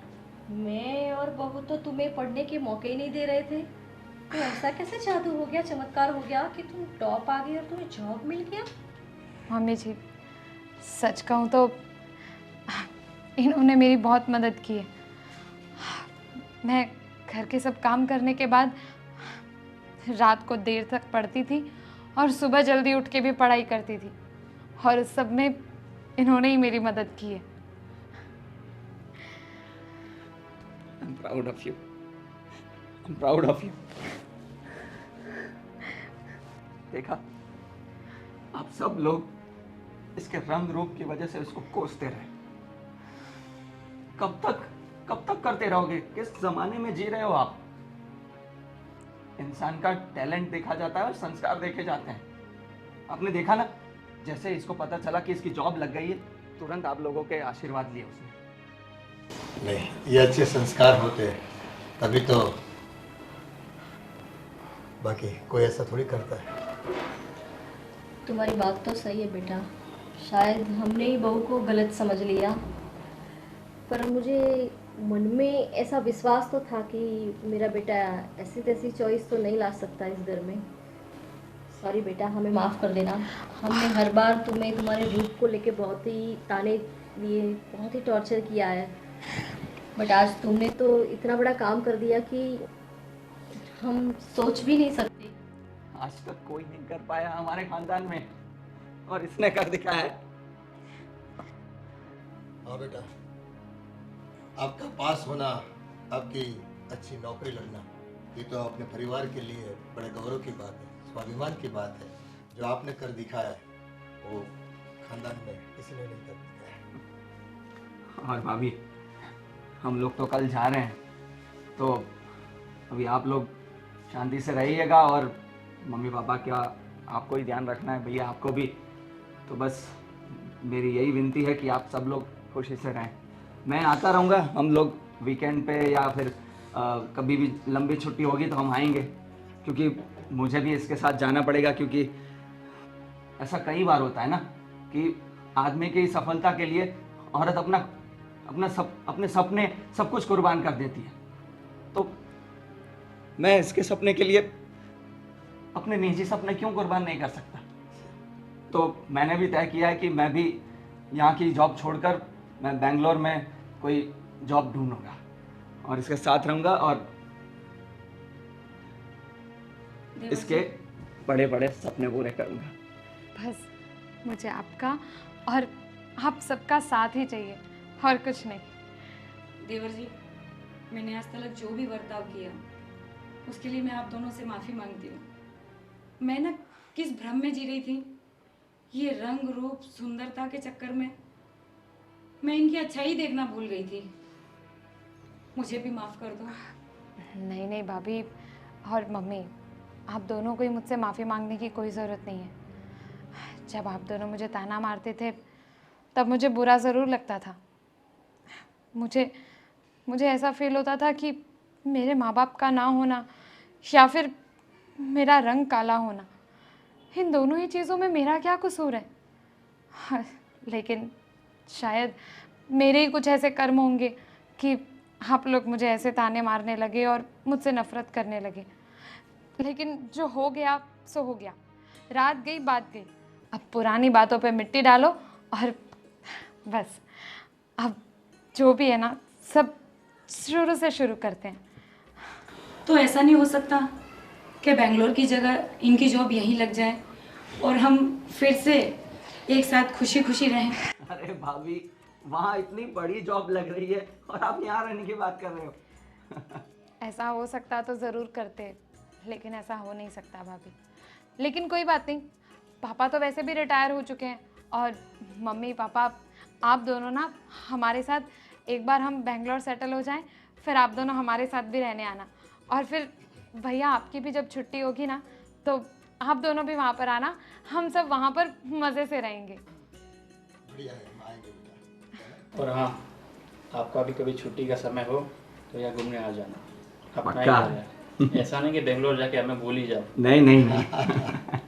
मैं और बहू तो तुम्हें पढ़ने के मौके ही नहीं दे रहे थे। तो ऐसा कैसे जादू हो गया, चमत्कार हो गया कि तुम टॉप आ गई और तुम्हें जॉब मिल गया? मम्मी जी, सच कहूँ तो इन्होंने मेरी बहुत मदद की है। मैं घर के सब काम करने के बाद रात को देर तक पढ़ती थी और सुबह जल्दी उठ के भी पढ़ाई करती थी, और इस सब में इन्होंने ही मेरी मदद की है। I'm proud of you. I'm proud of you. देखा, आप सब लोग इसके रंग रूप की वजह से इसको कोसते रहे। कब तक करते रहोगे? किस जमाने में जी रहे हो आप? इंसान का टैलेंट देखा जाता है और संस्कार देखे जाते हैं। आपने देखा ना, जैसे इसको पता चला कि इसकी जॉब लग गई है, तुरंत आप लोगों के आशीर्वाद लिए उसने। नहीं, ये अच्छे संस्कार होते हैं तभी तो, बाकी कोई ऐसा थोड़ी करता है। तुम्हारी बात तो सही है बेटा, शायद हमने ही बहू को गलत समझ लिया, पर मुझे मन में ऐसा विश्वास तो था कि मेरा बेटा ऐसी तैसी चॉइस तो नहीं ला सकता इस घर में। सॉरी बेटा, हमें माफ़ कर देना। हमने हर बार तुम्हें तुम्हारे रूप को लेके बहुत ही ताने दिए, बहुत ही टॉर्चर किया है, बट आज तुमने तो इतना बड़ा काम कर दिया कि हम सोच भी नहीं सकते। आज तक कोई नहीं कर पाया हमारे खानदान में, और इसने कर दिखाया है। हाँ बेटा, आपका पास होना, आपकी अच्छी नौकरी लगना, ये तो अपने परिवार के लिए बड़े गौरव की बात है, स्वाभिमान की बात है। जो आपने कर दिखाया है वो खानदान में किसी ने नहीं कर दिखाया। और भाभी, हम लोग तो कल जा रहे हैं, तो अभी आप लोग शांति से रहिएगा, और मम्मी पापा का आपको ही ध्यान रखना है, भैया आपको भी। तो बस मेरी यही विनती है कि आप सब लोग खुशी से रहें। मैं आता रहूँगा, हम लोग वीकेंड पे या फिर कभी भी लंबी छुट्टी होगी तो हम आएंगे, क्योंकि मुझे भी इसके साथ जाना पड़ेगा। क्योंकि ऐसा कई बार होता है ना कि आदमी की सफलता के लिए औरत अपने सपने सब कुछ कुर्बान कर देती है। तो मैं इसके सपने के लिए अपने निजी सपने क्यों कुर्बान नहीं कर सकता? तो मैंने भी तय किया है कि मैं भी यहाँ की जॉब छोड़कर मैं बेंगलोर में कोई जॉब ढूंढूंगा और इसके साथ रहूँगा, और इसके बड़े बड़े सपने पूरे करूँगा। बस मुझे आपका और आप सबका साथ ही चाहिए, और कुछ नहीं। देवर जी, मैंने आज तक जो भी बर्ताव किया उसके लिए मैं आप दोनों से माफ़ी मांगती हूँ। मैं ना किस भ्रम में जी रही थी, ये रंग रूप सुंदरता के चक्कर में मैं इनकी अच्छाई देखना भूल गई थी। मुझे भी माफ़ कर दो। नहीं नहीं भाभी और मम्मी, आप दोनों को ही मुझसे माफ़ी मांगने की कोई ज़रूरत नहीं है। जब आप दोनों मुझे ताना मारते थे तब मुझे बुरा ज़रूर लगता था। मुझे ऐसा फील होता था कि मेरे माँ बाप का ना होना या फिर मेरा रंग काला होना, इन दोनों ही चीज़ों में मेरा क्या कसूर है। हाँ, लेकिन शायद मेरे ही कुछ ऐसे कर्म होंगे कि आप लोग मुझे ऐसे ताने मारने लगे और मुझसे नफ़रत करने लगे। लेकिन जो हो गया सो हो गया, रात गई बात गई। अब पुरानी बातों पे मिट्टी डालो और बस अब जो भी है ना सब शुरू से शुरू करते हैं। तो ऐसा नहीं हो सकता कि बेंगलोर की जगह इनकी जॉब यहीं लग जाए और हम फिर से एक साथ खुशी खुशी रहें? अरे भाभी, वहाँ इतनी बड़ी जॉब लग रही है और आप यहाँ रहने की बात कर रहे हो। ऐसा हो सकता तो ज़रूर करते, लेकिन ऐसा हो नहीं सकता भाभी। लेकिन कोई बात नहीं, पापा तो वैसे भी रिटायर हो चुके हैं, और मम्मी पापा आप दोनों ना हमारे साथ एक बार हम बेंगलोर सेटल हो जाएं, फिर आप दोनों हमारे साथ भी रहने आना, और फिर भैया आपकी भी जब छुट्टी होगी ना तो आप दोनों भी वहाँ पर आना, हम सब वहाँ पर मज़े से रहेंगे। बढ़िया है, हम आएंगे बेटा। और हाँ, आपका भी कभी छुट्टी का समय हो तो यहाँ घूमने आ जाना। अपना ही पक्का। घर है। ऐसा नहीं कि बेंगलोर जाके हमें भूल ही जाओ। नहीं नहीं नहीं।